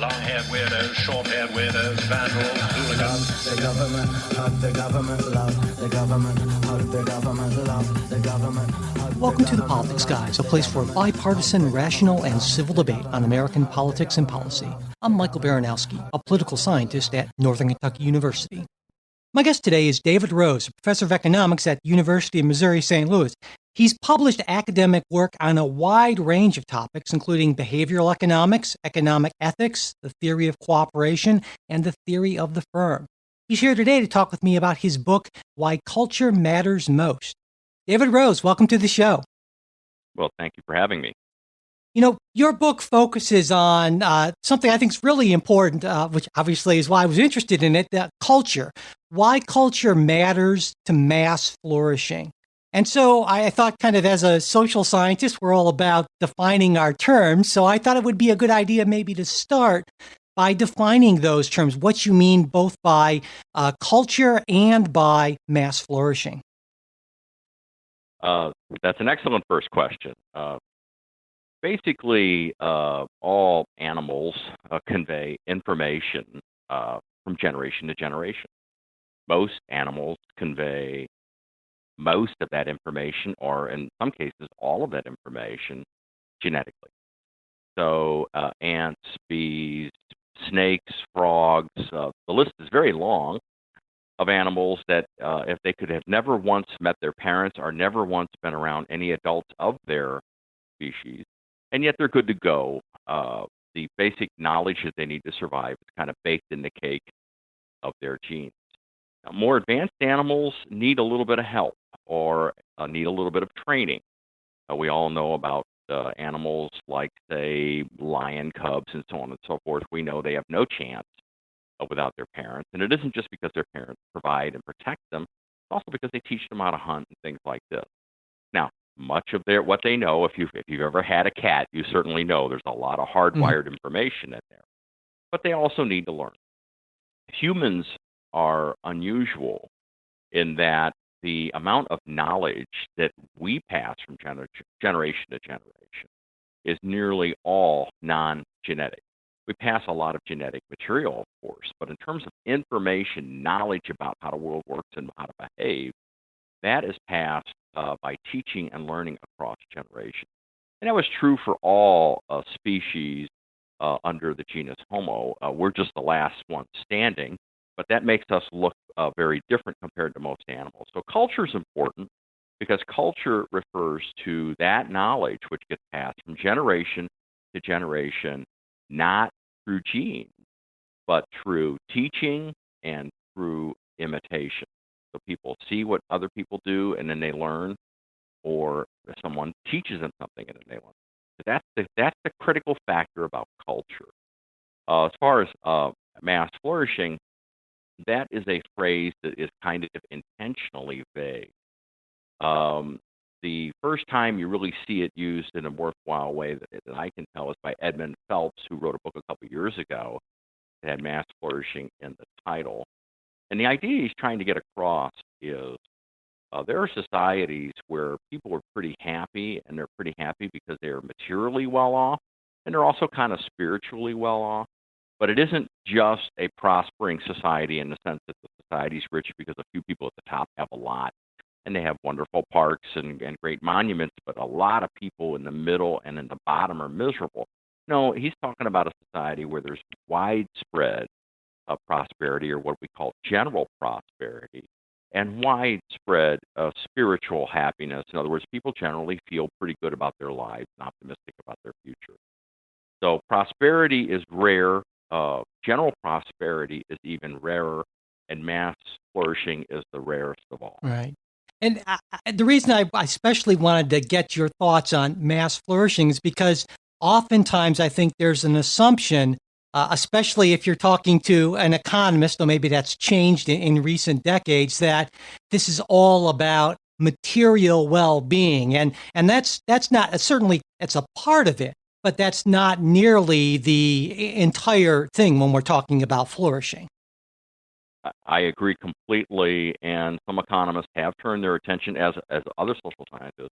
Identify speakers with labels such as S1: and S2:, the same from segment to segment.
S1: long-haired weirdos, short-haired weirdos, vandals, hooligans.
S2: The government, hug the government, love the government, hug the government, love the government.
S3: Welcome to The Politics Guys, a place for bipartisan, rational, and civil debate on American politics and policy. I'm Michael Baranowski, a political scientist at Northern Kentucky University. My guest today is David Rose, a professor of economics at University of Missouri St. Louis. He's published academic work on a wide range of topics, including behavioral economics, economic ethics, the theory of cooperation, and the theory of the firm. He's here today to talk with me about his book, Why Culture Matters Most. David Rose, welcome to the show.
S4: Well, thank you for having me.
S3: You know, your book focuses on something I think is really important, which obviously is why I was interested in it, culture. Why culture matters to mass flourishing. And so I thought, kind of as a social scientist, we're all about defining our terms. So I thought it would be a good idea maybe to start by defining those terms, what you mean both by culture and by mass flourishing.
S4: That's an excellent first question. Basically, all animals convey information from generation to generation. Most animals convey most of that information, or in some cases, all of that information, genetically. So ants, bees, snakes, frogs, the list is very long of animals that if they could have never once met their parents or never once been around any adults of their species, and yet they're good to go. The basic knowledge that they need to survive is kind of baked in the cake of their genes. Now, more advanced animals need a little bit of help or need a little bit of training. We all know about animals like, say, lion cubs and so on and so forth. We know they have no chance without their parents. And it isn't just because their parents provide and protect them. It's also because they teach them how to hunt and things like this. Now, much of what they know, if you've ever had a cat, you certainly know there's a lot of hardwired information in there. But they also need to learn. Humans are unusual in that the amount of knowledge that we pass from generation to generation is nearly all non-genetic. We pass a lot of genetic material, of course, but in terms of information, knowledge about how the world works and how to behave, that is passed by teaching and learning across generations. And that was true for all species under the genus Homo. We're just the last one standing, but that makes us look very different compared to most animals. So culture is important because culture refers to that knowledge which gets passed from generation to generation, not through genes, but through teaching and through imitation. So people see what other people do and then they learn, or someone teaches them something and then they learn. So that's the critical factor about culture. As far as mass flourishing, that is a phrase that is kind of intentionally vague. The first time you really see it used in a worthwhile way that I can tell is by Edmund Phelps, who wrote a book a couple years ago that had mass flourishing in the title. And the idea he's trying to get across is there are societies where people are pretty happy, and they're pretty happy because they're materially well off, and they're also kind of spiritually well off. But it isn't just a prospering society in the sense that the society's rich because a few people at the top have a lot, and they have wonderful parks and great monuments, but a lot of people in the middle and in the bottom are miserable. No, he's talking about a society where there's widespread prosperity, or what we call general prosperity, and widespread spiritual happiness. In other words, people generally feel pretty good about their lives and optimistic about their future. So prosperity is rare. General prosperity is even rarer, and mass flourishing is the rarest of all.
S3: Right. And the reason I especially wanted to get your thoughts on mass flourishing is because oftentimes I think there's an assumption, especially if you're talking to an economist, though maybe that's changed in recent decades, that this is all about material well-being. And that's not, certainly it's a part of it, but that's not nearly the entire thing when we're talking about flourishing.
S4: I agree completely, and some economists have turned their attention, as other social scientists,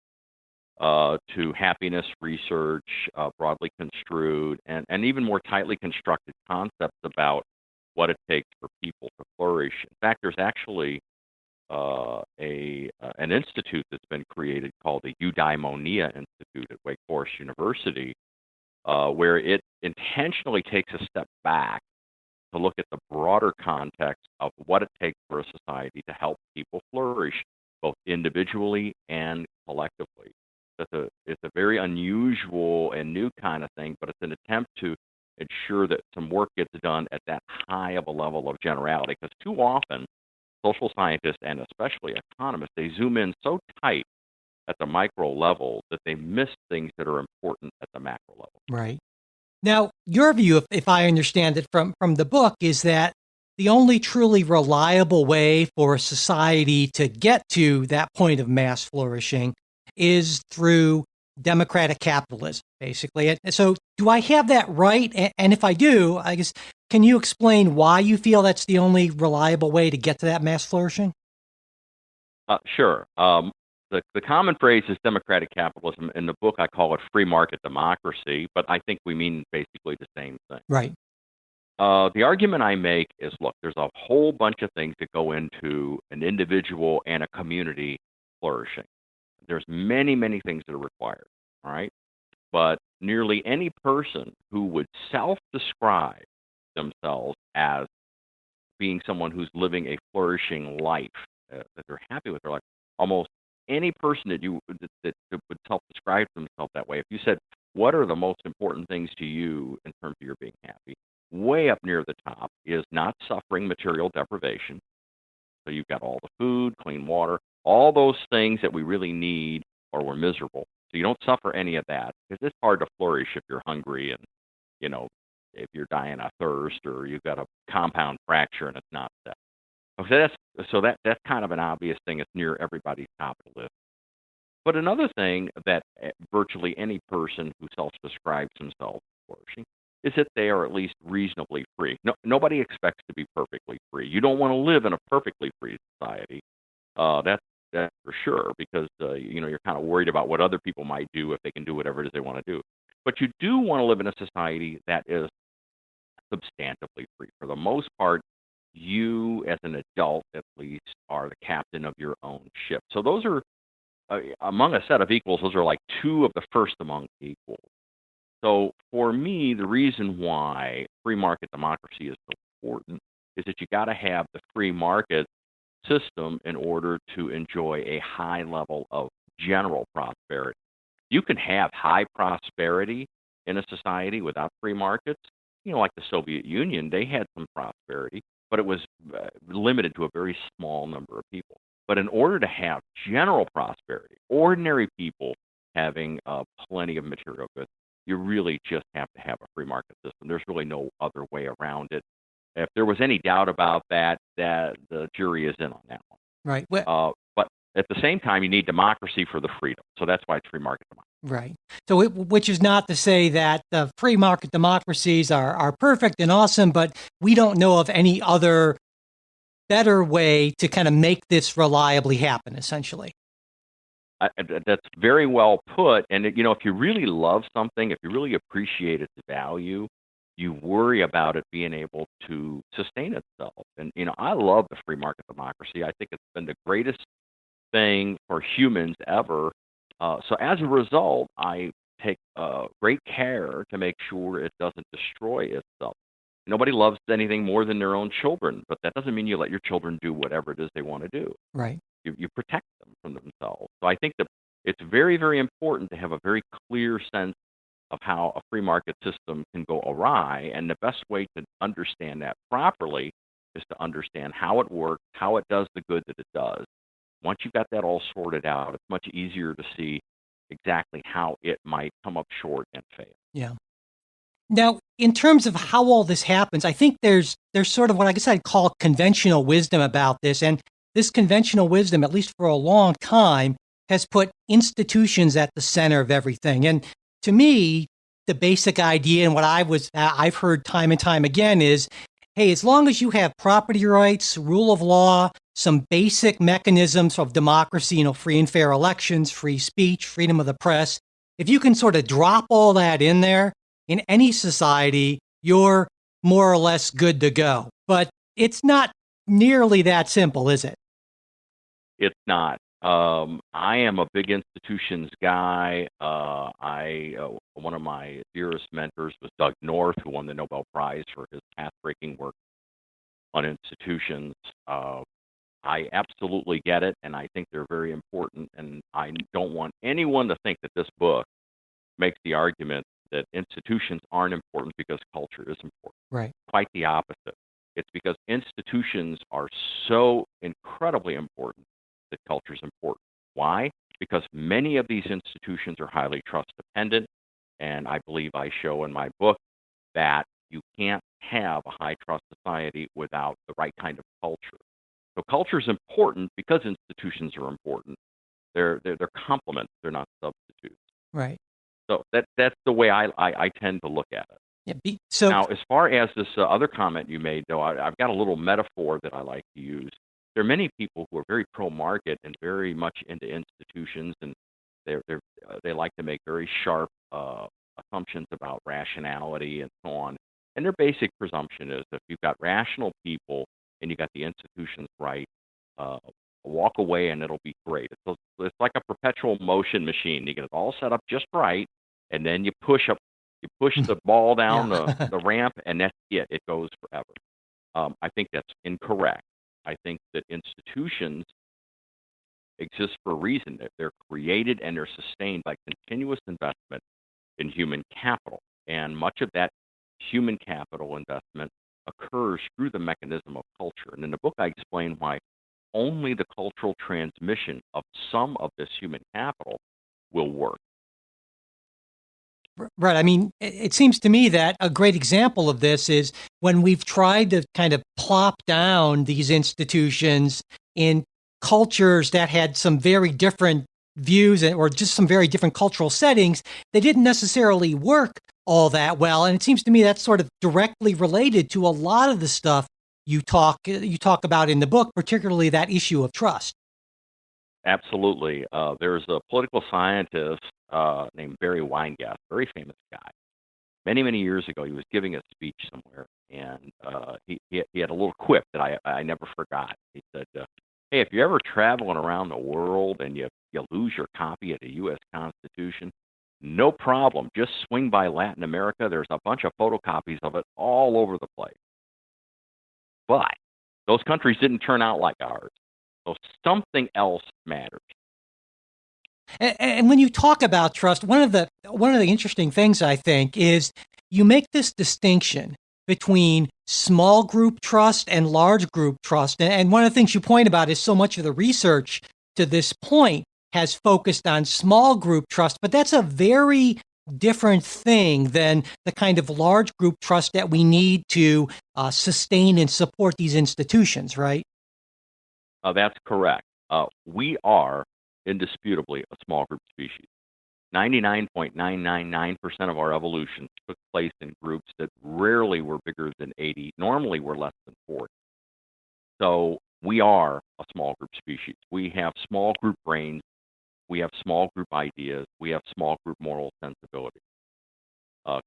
S4: to happiness research, broadly construed, and even more tightly constructed concepts about what it takes for people to flourish. In fact, there's actually an institute that's been created called the Eudaimonia Institute at Wake Forest University, where it intentionally takes a step back to look at the broader context of what it takes for a society to help people flourish, both individually and collectively. It's a very unusual and new kind of thing, but it's an attempt to ensure that some work gets done at that high of a level of generality, because too often social scientists and especially economists, they zoom in so tight at the micro level that they miss things that are important at the macro level.
S3: Right. Now, your view, if I understand it from the book, is that the only truly reliable way for a society to get to that point of mass flourishing is through democratic capitalism, basically. And so do I have that right? And if I do, I guess, can you explain why you feel that's the only reliable way to get to that mass flourishing?
S4: Sure. The common phrase is democratic capitalism. In the book, I call it free market democracy, but I think we mean basically the same thing.
S3: Right.
S4: The argument I make is, look, there's a whole bunch of things that go into an individual and a community flourishing. There's many, many things that are required, all right? But nearly any person who would self-describe themselves as being someone who's living a flourishing life, that they're happy with their life, almost any person that would self-describe themselves that way, if you said, what are the most important things to you in terms of your being happy, way up near the top is not suffering material deprivation. So you've got all the food, clean water, all those things that we really need, or we're miserable. So you don't suffer any of that, because it's hard to flourish if you're hungry and, if you're dying of thirst, or you've got a compound fracture and it's not set. So that's kind of an obvious thing. It's near everybody's top of the list. But another thing that virtually any person who self-describes themselves flourishing is that they are at least reasonably free. Nobody expects to be perfectly free. You don't want to live in a perfectly free society. That's for sure, because you're kind of worried about what other people might do if they can do whatever it is they want to do. But you do want to live in a society that is substantively free. For the most part, you, as an adult at least, are the captain of your own ship. So those are, among a set of equals, those are like two of the first among equals. So for me, the reason why free market democracy is so important is that you got to have the free market system in order to enjoy a high level of general prosperity. You can have high prosperity in a society without free markets. Like the Soviet Union, they had some prosperity, but it was limited to a very small number of people. But in order to have general prosperity, ordinary people having plenty of material goods, you really just have to have a free market system. There's really no other way around it. If there was any doubt about that the jury is in on that one.
S3: Right.
S4: But at the same time, you need democracy for the freedom. So that's why it's free market democracy.
S3: Right. So, which is not to say that the free market democracies are perfect and awesome, but we don't know of any other better way to kind of make this reliably happen, essentially.
S4: That's very well put. And, if you really love something, if you really appreciate its value, you worry about it being able to sustain itself. And, I love the free market democracy. I think it's been the greatest thing for humans ever. So as a result, I take great care to make sure it doesn't destroy itself. Nobody loves anything more than their own children, but that doesn't mean you let your children do whatever it is they want to do.
S3: Right.
S4: You protect them from themselves. So I think that it's very, very important to have a very clear sense of how a free market system can go awry, and the best way to understand that properly is to understand how it works, how it does the good that it does. Once you've got that all sorted out, it's much easier to see exactly how it might come up short and fail.
S3: Yeah. Now, in terms of how all this happens, I think there's sort of what I guess I'd call conventional wisdom about this. And this conventional wisdom, at least for a long time, has put institutions at the center of everything. And to me, the basic idea and what I've heard time and time again is, hey, as long as you have property rights, rule of law, some basic mechanisms of democracy, free and fair elections, free speech, freedom of the press. If you can sort of drop all that in there in any society, you're more or less good to go. But it's not nearly that simple, is it?
S4: It's not. I am a big institutions guy. One of my dearest mentors was Doug North, who won the Nobel Prize for his path-breaking work on institutions. I absolutely get it, and I think they're very important. And I don't want anyone to think that this book makes the argument that institutions aren't important because culture is important.
S3: Right.
S4: Quite the opposite. It's because institutions are so incredibly important that culture is important. Why? Because many of these institutions are highly trust dependent, and I believe I show in my book that you can't have a high trust society without the right kind of culture. So culture is important because institutions are important. They're complements. They're not substitutes.
S3: Right.
S4: So that's the way I tend to look at it.
S3: Yeah.
S4: Now, as far as this other comment you made, though, I've got a little metaphor that I like to use. There are many people who are very pro-market and very much into institutions, and they like to make very sharp assumptions about rationality and so on. And their basic presumption is that if you've got rational people and you got the institutions right, walk away and it'll be great. It's like a perpetual motion machine. You get it all set up just right, and then you push the ball down the ramp, and that's it. It goes forever. I think that's incorrect. I think that institutions exist for a reason. They're created and they're sustained by continuous investment in human capital. And much of that human capital investment occurs through the mechanism of culture. And in the book, I explain why only the cultural transmission of some of this human capital will work.
S3: Right. I mean, it seems to me that a great example of this is when we've tried to kind of plop down these institutions in cultures that had some very different views or just some very different cultural settings, they didn't necessarily work all that well. And it seems to me that's sort of directly related to a lot of the stuff you talk about in the book, particularly that issue of trust.
S4: Absolutely. There's a political scientist named Barry Weingast, very famous guy. Many, many years ago, he was giving a speech somewhere, and he had a little quip that I never forgot. He said, hey, if you're ever traveling around the world and you lose your copy of the U.S. Constitution, no problem. Just swing by Latin America. There's a bunch of photocopies of it all over the place. But those countries didn't turn out like ours. So something else matters.
S3: And when you talk about trust, one of the interesting things I think is you make this distinction between small group trust and large group trust. And one of the things you point about is so much of the research to this point has focused on small group trust, but that's a very different thing than the kind of large group trust that we need to sustain and support these institutions, right?
S4: That's correct. We are indisputably a small group species. 99.999% of our evolution took place in groups that rarely were bigger than 80, normally were less than 40. So we are a small group species. We have small group brains. We have small group ideas. We have small group moral sensibility.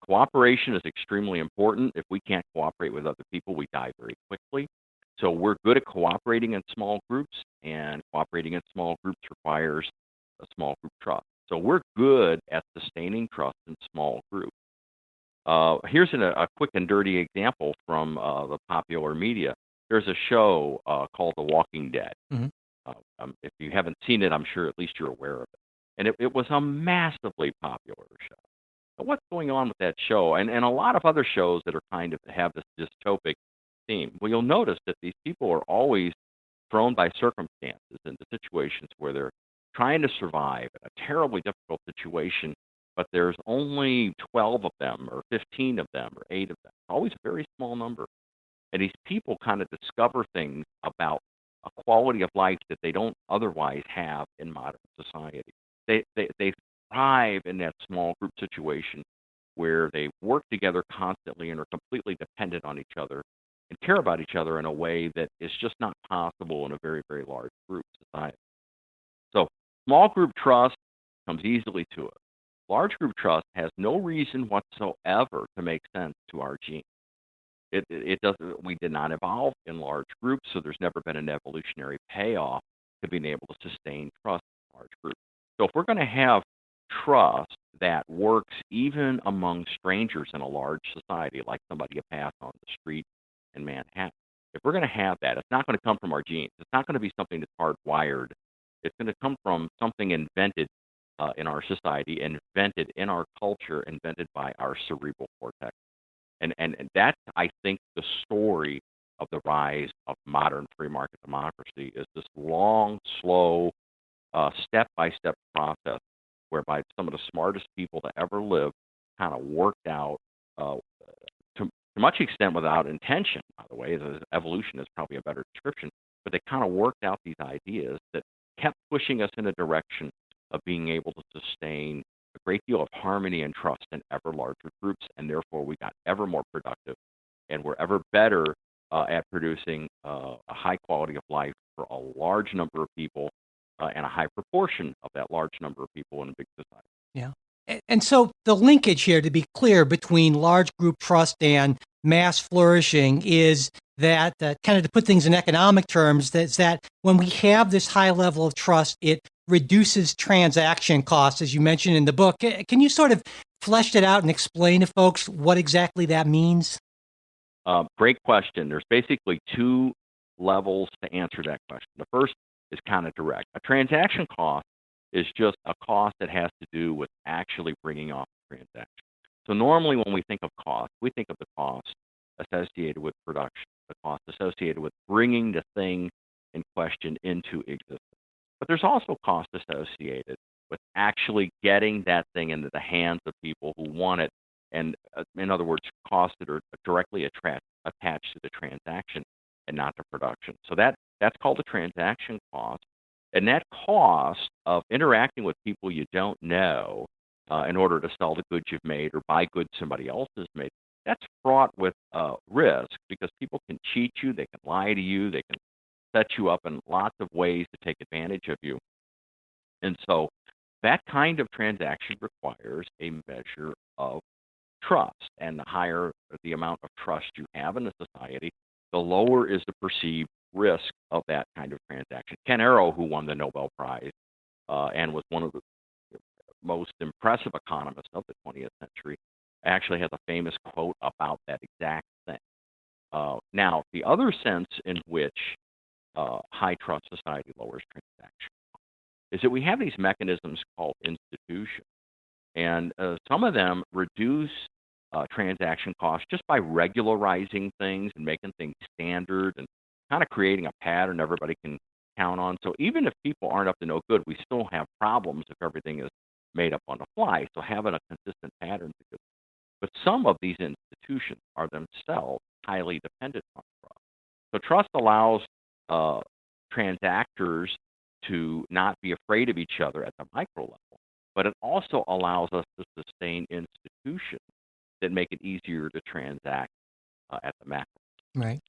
S4: Cooperation is extremely important. If we can't cooperate with other people, we die very quickly. So we're good at cooperating in small groups, and cooperating in small groups requires a small group trust. So we're good at sustaining trust in small groups. Here's a quick and dirty example from the popular media. There's a show called The Walking Dead.
S3: Mm-hmm.
S4: If you haven't seen it, I'm sure at least you're aware of it. And it was a massively popular show. But what's going on with that show, and a lot of other shows that are kind of have this dystopic theme? Well, you'll notice that these people are always thrown by circumstances into situations where they're trying to survive in a terribly difficult situation, but there's only 12 of them or 15 of them or 8 of them. Always a very small number. And these people kind of discover things about a quality of life that they don't otherwise have in modern society. They thrive in that small group situation where they work together constantly and are completely dependent on each other. and care about each other in a way that is just not possible in a very, very large group society. So small group trust comes easily to us. Large group trust has no reason whatsoever to make sense to our genes. It doesn't. We did not evolve in large groups, so there's never been an evolutionary payoff to being able to sustain trust in large groups. So if we're going to have trust that works even among strangers in a large society, like somebody you pass on the street in Manhattan, if we're going to have that, it's not going to come from our genes. It's not going to be something that's hardwired. It's going to come from something invented in our society, invented in our culture, invented by our cerebral cortex. And that's, I think, the story of the rise of modern free market democracy is this long, slow, step-by-step process whereby some of the smartest people to ever live kind of worked out, to much extent without intention, by the way. Evolution is probably a better description, but they kind of worked out these ideas that kept pushing us in a direction of being able to sustain a great deal of harmony and trust in ever larger groups, and therefore we got ever more productive, and we're ever better at producing a high quality of life for a large number of people and a high proportion of that large number of people in a big society.
S3: Yeah. And so the linkage here, to be clear, between large group trust and mass flourishing is that, kind of to put things in economic terms, that's that when we have this high level of trust, it reduces transaction costs, as you mentioned in the book. Can you sort of flesh it out and explain to folks what exactly that means?
S4: Great question. There's basically two levels to answer that question. The first is kind of direct. A transaction cost is just a cost that has to do with actually bringing off the transaction. So normally when we think of cost, we think of the cost associated with production, the cost associated with bringing the thing in question into existence. But there's also cost associated with actually getting that thing into the hands of people who want it, and in other words, costs that are directly attached to the transaction and not the production. So that's called a transaction cost. And that cost of interacting with people you don't know in order to sell the goods you've made or buy goods somebody else has made, that's fraught with risk, because people can cheat you, they can lie to you, they can set you up in lots of ways to take advantage of you. And so that kind of transaction requires a measure of trust. And the higher the amount of trust you have in the society, the lower is the perceived risk of that kind of transaction. Ken Arrow, who won the Nobel Prize and was one of the most impressive economists of the 20th century, actually has a famous quote about that exact thing. Now, the other sense in which high trust society lowers transaction is that we have these mechanisms called institutions, and some of them reduce transaction costs just by regularizing things and making things standard and kind of creating a pattern everybody can count on. So even if people aren't up to no good, we still have problems if everything is made up on the fly. So having a consistent pattern is good. But some of these institutions are themselves highly dependent on trust. So trust allows transactors to not be afraid of each other at the micro level, but it also allows us to sustain institutions that make it easier to transact at the macro.
S3: Right.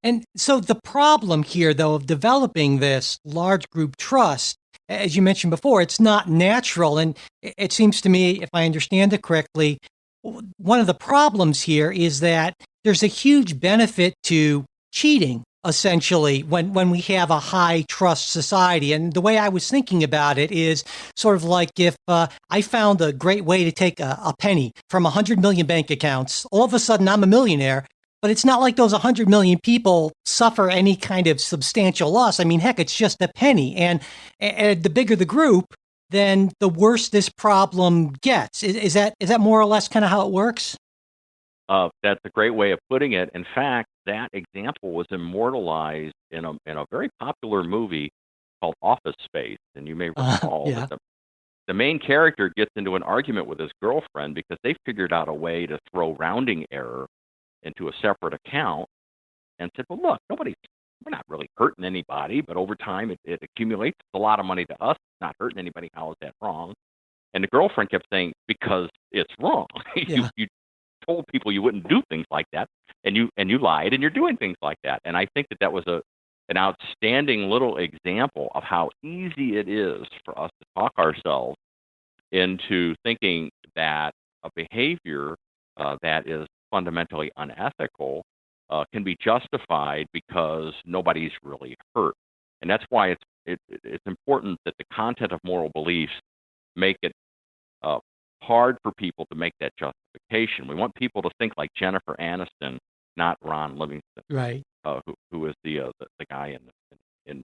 S3: And so the problem here, though, of developing this large group trust, as you mentioned before, it's not natural. And it seems to me, if I understand it correctly, one of the problems here is that there's a huge benefit to cheating, essentially, when we have a high trust society. And the way I was thinking about it is sort of like if I found a great way to take a penny from 100 million bank accounts, all of a sudden I'm a millionaire. But it's not like those 100 million people suffer any kind of substantial loss. I mean, heck, it's just a penny. And the bigger the group, then the worse this problem gets. Is that more or less kind of how it works?
S4: That's a great way of putting it. In fact, that example was immortalized in a very popular movie called Office Space. And you may recall that the main character gets into an argument with his girlfriend because they figured out a way to throw rounding error into a separate account, and said, well, look, we're not really hurting anybody, but over time it accumulates a lot of money to us. It's not hurting anybody. How is that wrong? And the girlfriend kept saying, because it's wrong.
S3: Yeah.
S4: You told people you wouldn't do things like that. and you lied, and you're doing things like that. And I think that was an outstanding little example of how easy it is for us to talk ourselves into thinking that a behavior that is fundamentally unethical can be justified because nobody's really hurt. And that's why it's important that the content of moral beliefs make it hard for people to make that justification. We want people to think like Jennifer Aniston, not Ron Livingston,
S3: Right.
S4: who is the guy in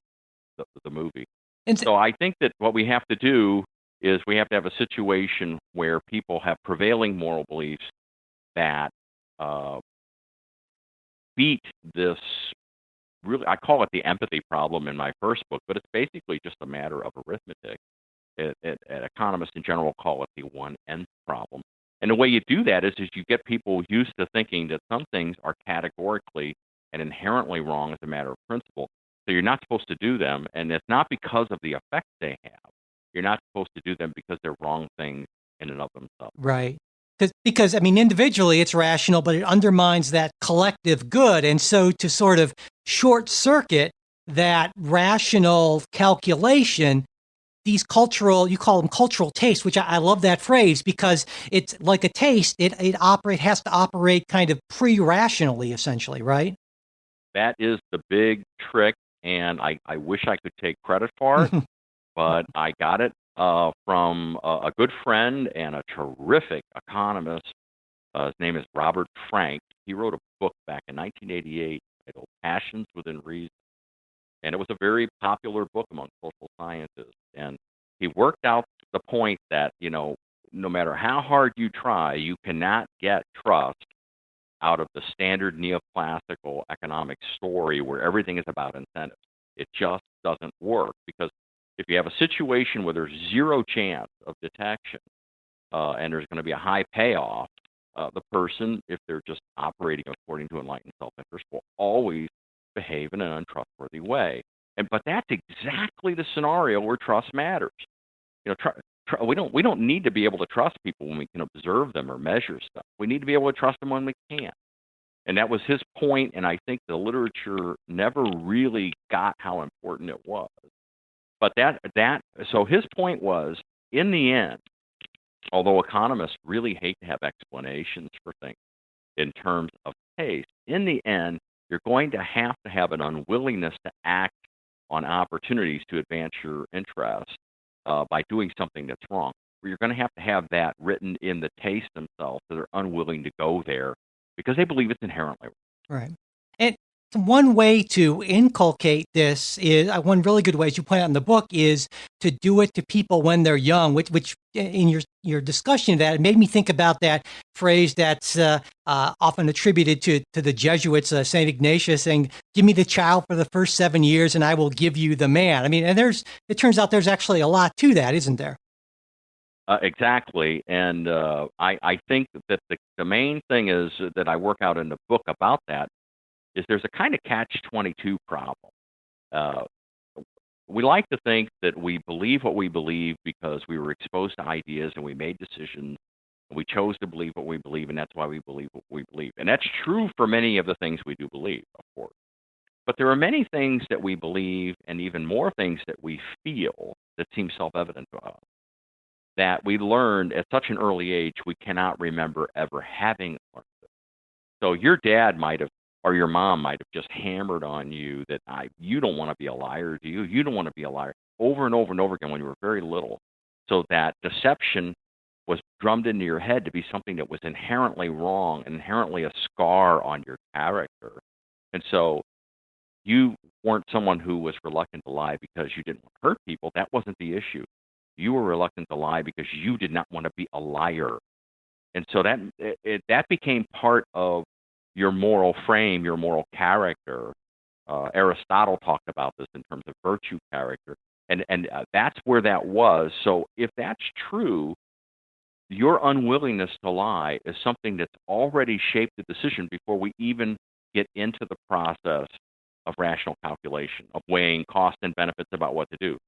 S4: the movie.
S3: And
S4: So I think that what we have to do is we have to have a situation where people have prevailing moral beliefs that beat this. Really, I call it the empathy problem in my first book, but it's basically just a matter of arithmetic. Economists in general call it the 1/n problem. And the way you do that is you get people used to thinking that some things are categorically and inherently wrong as a matter of principle. So you're not supposed to do them, and it's not because of the effect they have. You're not supposed to do them because they're wrong things in and of themselves.
S3: Right. Because, I mean, individually it's rational, but it undermines that collective good. And so to sort of short circuit that rational calculation, these cultural, you call them cultural tastes, which I love that phrase because it's like a taste. It has to operate kind of pre-rationally, essentially, right?
S4: That is the big trick, and I wish I could take credit for it, but I got it from a good friend and a terrific economist. His name is Robert Frank. He wrote a book back in 1988 titled Passions Within Reason, and it was a very popular book among social scientists. And he worked out the point that, no matter how hard you try, you cannot get trust out of the standard neoclassical economic story where everything is about incentives. It just doesn't work because if you have a situation where there's zero chance of detection and there's going to be a high payoff, the person, if they're just operating according to enlightened self-interest, will always behave in an untrustworthy way. But that's exactly the scenario where trust matters. We don't need to be able to trust people when we can observe them or measure stuff. We need to be able to trust them when we can't. And that was his point, and I think the literature never really got how important it was. But so his point was, in the end, although economists really hate to have explanations for things in terms of taste, in the end, you're going to have an unwillingness to act on opportunities to advance your interest by doing something that's wrong. You're going to have that written in the taste themselves, that they're unwilling to go there because they believe it's inherently wrong.
S3: Right. And one way to inculcate this is one really good way, as you point out in the book, is to do it to people when they're young, which in your discussion of that, it made me think about that phrase that's often attributed to the Jesuits, St. Ignatius, saying, "Give me the child for the first 7 years and I will give you the man." I mean, and it turns out there's actually a lot to that, isn't there?
S4: Exactly. And I think that the main thing is that I work out in the book about that is there's a kind of catch-22 problem. We like to think that we believe what we believe because we were exposed to ideas and we made decisions and we chose to believe what we believe, and that's why we believe what we believe. And that's true for many of the things we do believe, of course. But there are many things that we believe and even more things that we feel that seem self-evident to us that we learned at such an early age we cannot remember ever having learned it. So your dad might have, or your mom might have just hammered on you that you don't want to be a liar, do you? You don't want to be a liar, over and over and over again when you were very little. So that deception was drummed into your head to be something that was inherently wrong, inherently a scar on your character. And so you weren't someone who was reluctant to lie because you didn't want to hurt people. That wasn't the issue. You were reluctant to lie because you did not want to be a liar. And so that became part of your moral frame, your moral character. Aristotle talked about this in terms of virtue character. And that's where that was. So if that's true, your unwillingness to lie is something that's already shaped the decision before we even get into the process of rational calculation, of weighing costs and benefits about what to do.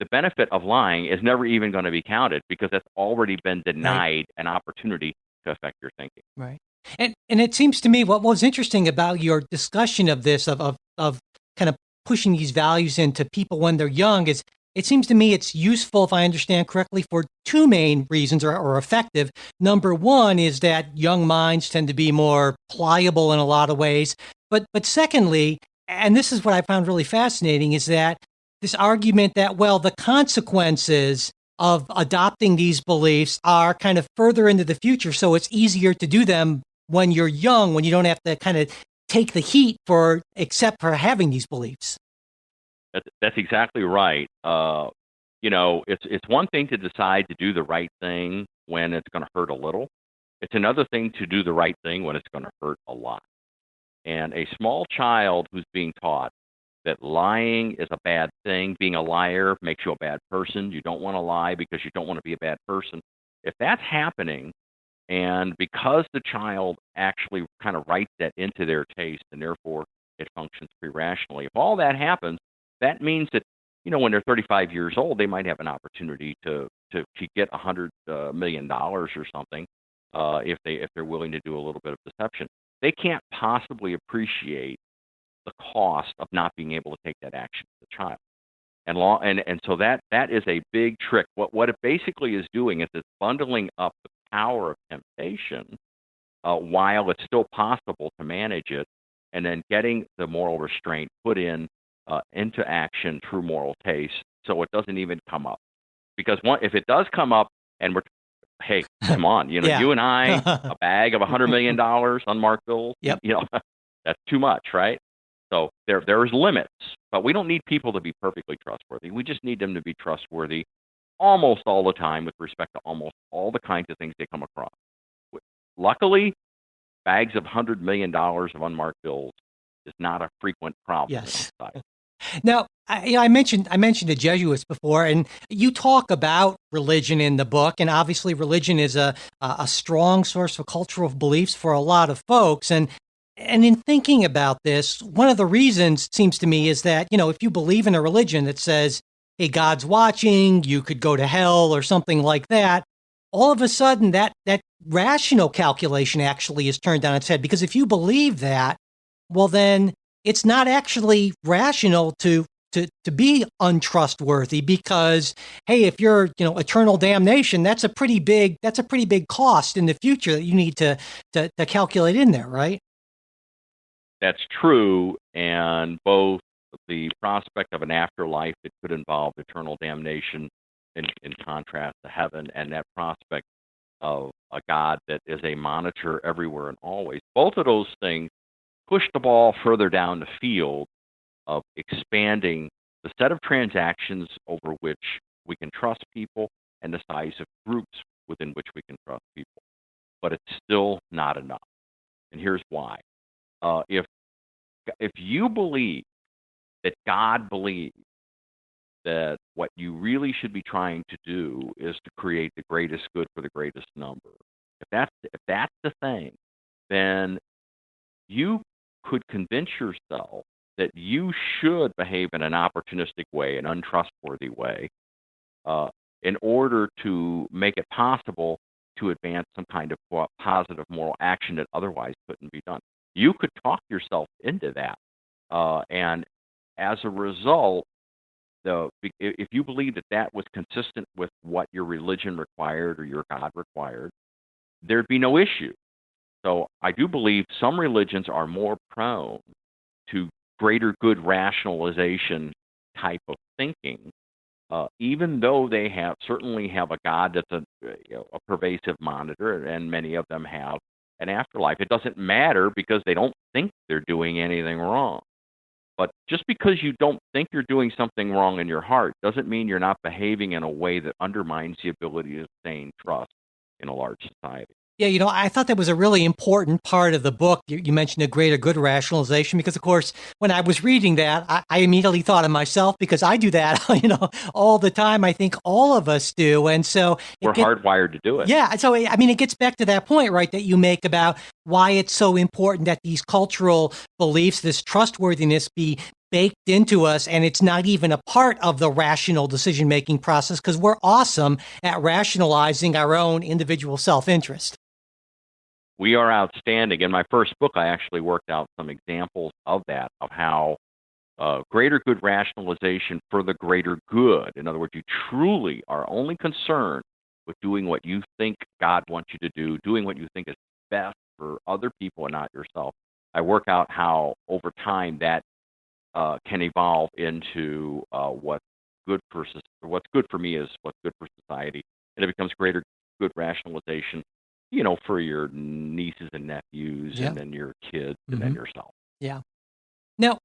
S4: The benefit of lying is never even going to be counted because that's already been denied an opportunity to affect your thinking.
S3: Right. And it seems to me what was interesting about your discussion of this, of kind of pushing these values into people when they're young, is it seems to me it's useful, if I understand correctly, for two main reasons, or effective. Number one is that young minds tend to be more pliable in a lot of ways. But secondly, and this is what I found really fascinating, is that this argument that, well, the consequences of adopting these beliefs are kind of further into the future, so it's easier to do them when you're young, when you don't have to kind of take the heat except for having these beliefs.
S4: That's exactly right. It's one thing to decide to do the right thing when it's going to hurt a little. It's another thing to do the right thing when it's going to hurt a lot. And a small child who's being taught that lying is a bad thing, being a liar makes you a bad person, you don't want to lie because you don't want to be a bad person. If that's happening, and because the child actually kind of writes that into their taste, and therefore it functions pre-rationally, if all that happens, that means that, when they're 35 years old, they might have an opportunity to get $100 million or something if they're willing to do a little bit of deception. They can't possibly appreciate the cost of not being able to take that action as a child. And so that is a big trick. What it basically is doing is it's bundling up the power of temptation while it's still possible to manage it, and then getting the moral restraint put into action through moral taste, so it doesn't even come up. Because if it does come up, and hey, come on,
S3: Yeah.
S4: you and I, a bag of $100 million unmarked bills,
S3: Yep.
S4: That's too much, right? So there's limits, but we don't need people to be perfectly trustworthy. We just need them to be trustworthy almost all the time with respect to almost all the kinds of things they come across. Luckily, bags of $100 million of unmarked bills is not a frequent problem in
S3: Yes.
S4: society.
S3: Now, I mentioned the Jesuits before, and you talk about religion in the book, and obviously religion is a strong source of cultural beliefs for a lot of folks. And in thinking about this, one of the reasons, it seems to me, is that, if you believe in a religion that says, hey, God's watching, you could go to hell or something like that, all of a sudden that rational calculation actually is turned on its head. Because if you believe that, well, then it's not actually rational to be untrustworthy, because, hey, if you're, eternal damnation, that's a pretty big cost in the future that you need to calculate in there, right?
S4: That's true, and both the prospect of an afterlife that could involve eternal damnation in contrast to heaven, and that prospect of a God that is a monitor everywhere and always, both of those things push the ball further down the field of expanding the set of transactions over which we can trust people and the size of groups within which we can trust people. But it's still not enough. And here's why. If you believe that God believes that what you really should be trying to do is to create the greatest good for the greatest number, if that's the thing, then you could convince yourself that you should behave in an opportunistic way, an untrustworthy way, in order to make it possible to advance some kind of positive moral action that otherwise couldn't be done. You could talk yourself into that. And as a result, if you believe that was consistent with what your religion required or your God required, there'd be no issue. So I do believe some religions are more prone to greater good rationalization type of thinking, even though they certainly have a God that's a pervasive monitor, and many of them have an afterlife. It doesn't matter because they don't think they're doing anything wrong. But just because you don't think you're doing something wrong in your heart doesn't mean you're not behaving in a way that undermines the ability to sustain trust in a large society.
S3: Yeah, I thought that was a really important part of the book. You mentioned a greater good rationalization, because, of course, when I was reading that, I immediately thought of myself, because I do that, all the time. I think all of us do. And so
S4: we're hardwired to do it.
S3: Yeah. So, it gets back to that point, right, that you make about why it's so important that these cultural beliefs, this trustworthiness, be baked into us, and it's not even a part of the rational decision-making process, because we're awesome at rationalizing our own individual self-interest.
S4: We are outstanding. In my first book, I actually worked out some examples of that, of how greater good rationalization for the greater good. In other words, you truly are only concerned with doing what you think God wants you to do, doing what you think is best for other people and not yourself. I work out how over time that can evolve into what's good for me is what's good for society, and it becomes greater good rationalization, for your nieces and nephews,
S3: Yeah.
S4: and then your kids, and then yourself.
S3: Yeah. Now,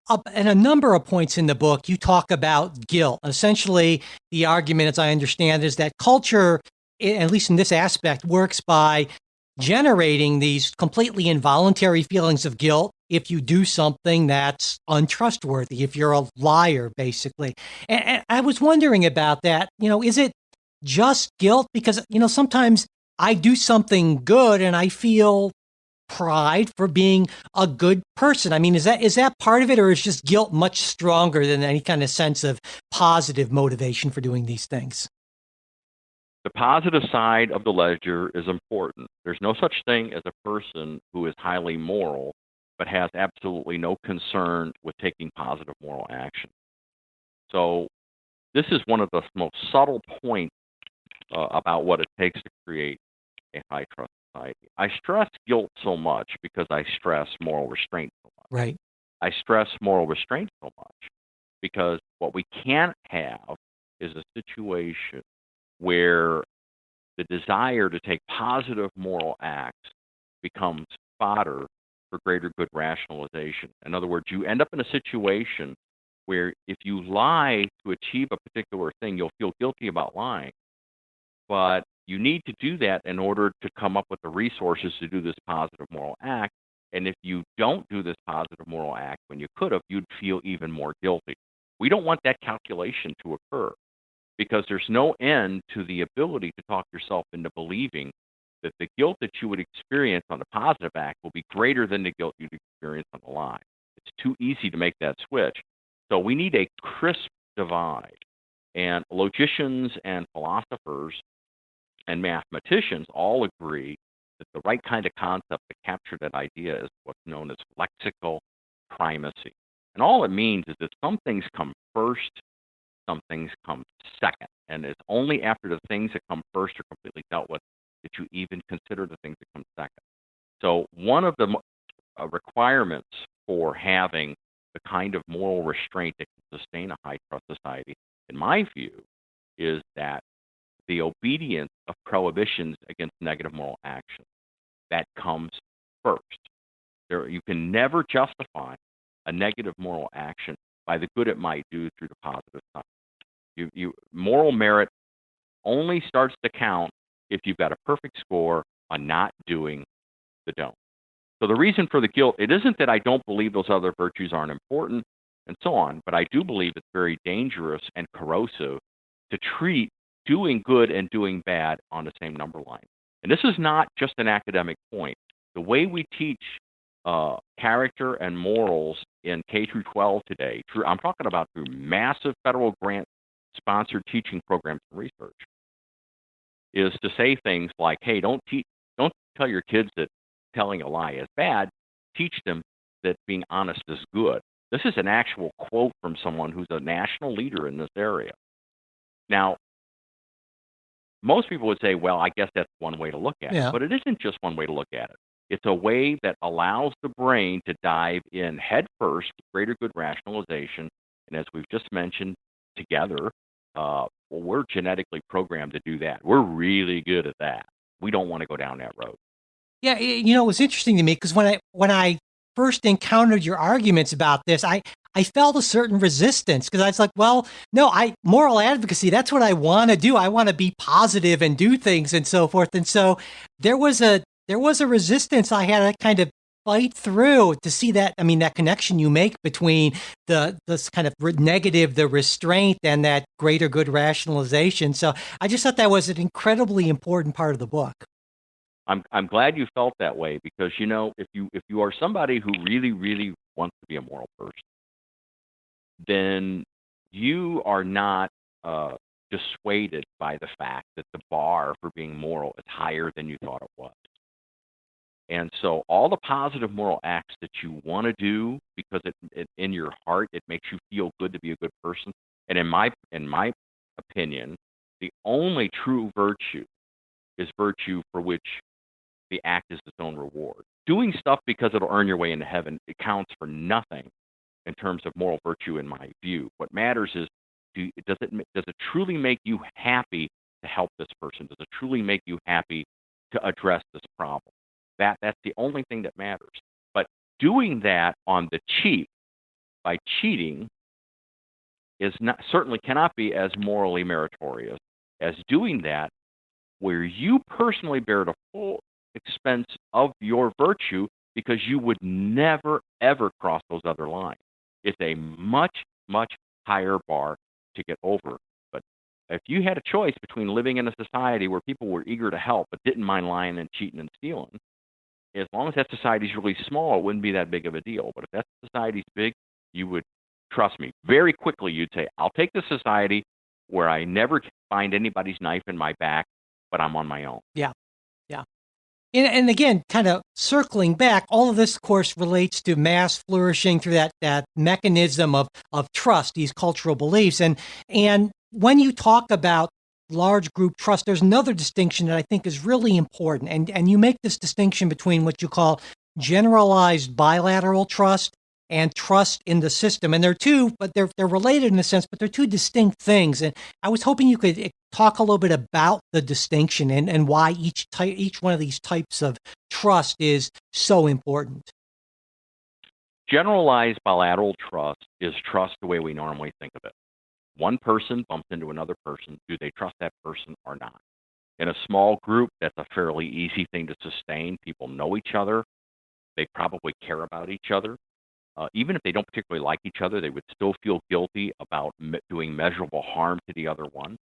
S3: at a number of points in the book, you talk about guilt. Essentially, the argument, as I understand, is that culture, at least in this aspect, works by generating these completely involuntary feelings of guilt if you do something that's untrustworthy, if you're a liar, basically. And I was wondering about that. Is it just guilt? Because, sometimes I do something good and I feel pride for being a good person. I mean, is that part of it, or is just guilt much stronger than any kind of sense of positive motivation for doing these things?
S4: The positive side of the ledger is important. There's no such thing as a person who is highly moral but has absolutely no concern with taking positive moral action. So this is one of the most subtle points about what it takes to create a high trust society. I stress guilt so much because I stress moral restraint so much.
S3: Right.
S4: I stress moral restraint so much because what we can't have is a situation where the desire to take positive moral acts becomes fodder for greater good rationalization. In other words, you end up in a situation where if you lie to achieve a particular thing, you'll feel guilty about lying. But you need to do that in order to come up with the resources to do this positive moral act. And if you don't do this positive moral act when you could have, you'd feel even more guilty. We don't want that calculation to occur because there's no end to the ability to talk yourself into believing that the guilt that you would experience on the positive act will be greater than the guilt you'd experience on the lie. It's too easy to make that switch. So we need a crisp divide. And logicians and philosophers and mathematicians all agree that the right kind of concept to capture that idea is what's known as lexical primacy. And all it means is that some things come first, some things come second. And it's only after the things that come first are completely dealt with that you even consider the things that come second. So one of the requirements for having the kind of moral restraint that can sustain a high trust society, in my view, is that the obedience of prohibitions against negative moral action, that comes first. You can never justify a negative moral action by the good it might do through the positive side. Moral merit only starts to count if you've got a perfect score on not doing the don't. So the reason for the guilt, it isn't that I don't believe those other virtues aren't important and so on, but I do believe it's very dangerous and corrosive to treat doing good and doing bad on the same number line. And this is not just an academic point. The way we teach character and morals in K through 12 today, I'm talking about through massive federal grant-sponsored teaching programs and research, is to say things like, hey, don't tell your kids that telling a lie is bad. Teach them that being honest is good. This is an actual quote from someone who's a national leader in this area. Now, most people would say, well, I guess that's one way to look at it. But it isn't just one way to look at it. It's a way that allows the brain to dive in head first with greater good rationalization. And as we've just mentioned together, we're genetically programmed to do that. We're really good at that. We don't want to go down that road.
S3: Yeah, it was interesting to me because when I first encountered your arguments about this, I felt a certain resistance because I was like, well, no, moral advocacy, that's what I want to do. I want to be positive and do things and so forth. And so there was a resistance I had to kind of fight through to see that, that connection you make between this kind of negative, the restraint, and that greater good rationalization. So I just thought that was an incredibly important part of the book.
S4: I'm glad you felt that way because, if you are somebody who really, really wants to be a moral person, then you are not dissuaded by the fact that the bar for being moral is higher than you thought it was. And so all the positive moral acts that you want to do because it in your heart it makes you feel good to be a good person. And in my opinion, the only true virtue is virtue for which the act is its own reward. Doing stuff because it'll earn your way into heaven, it counts for nothing in terms of moral virtue in my view. What matters is does it truly make you happy to help this person? Does it truly make you happy to address this problem? That's the only thing that matters. But doing that on the cheap by cheating certainly cannot be as morally meritorious as doing that where you personally bear the full expense of your virtue because you would never, ever cross those other lines. It's a much, much higher bar to get over. But if you had a choice between living in a society where people were eager to help but didn't mind lying and cheating and stealing, as long as that society's really small, it wouldn't be that big of a deal. But if that society's big, you would, trust me, very quickly you'd say, I'll take the society where I never find anybody's knife in my back, but I'm on my own.
S3: Yeah. And again, kind of circling back, all of this, of course, relates to mass flourishing through that mechanism of trust, these cultural beliefs. And when you talk about large group trust, there's another distinction that I think is really important. And you make this distinction between what you call generalized bilateral trust and trust in the system. And they're two, but they're related in a sense, but they're two distinct things. And I was hoping you could talk a little bit about the distinction and why each one of these types of trust is so important.
S4: Generalized bilateral trust is trust the way we normally think of it. One person bumps into another person. Do they trust that person or not? In a small group, that's a fairly easy thing to sustain. People know each other. They probably care about each other. Even if they don't particularly like each other, they would still feel guilty about doing measurable harm to the other one.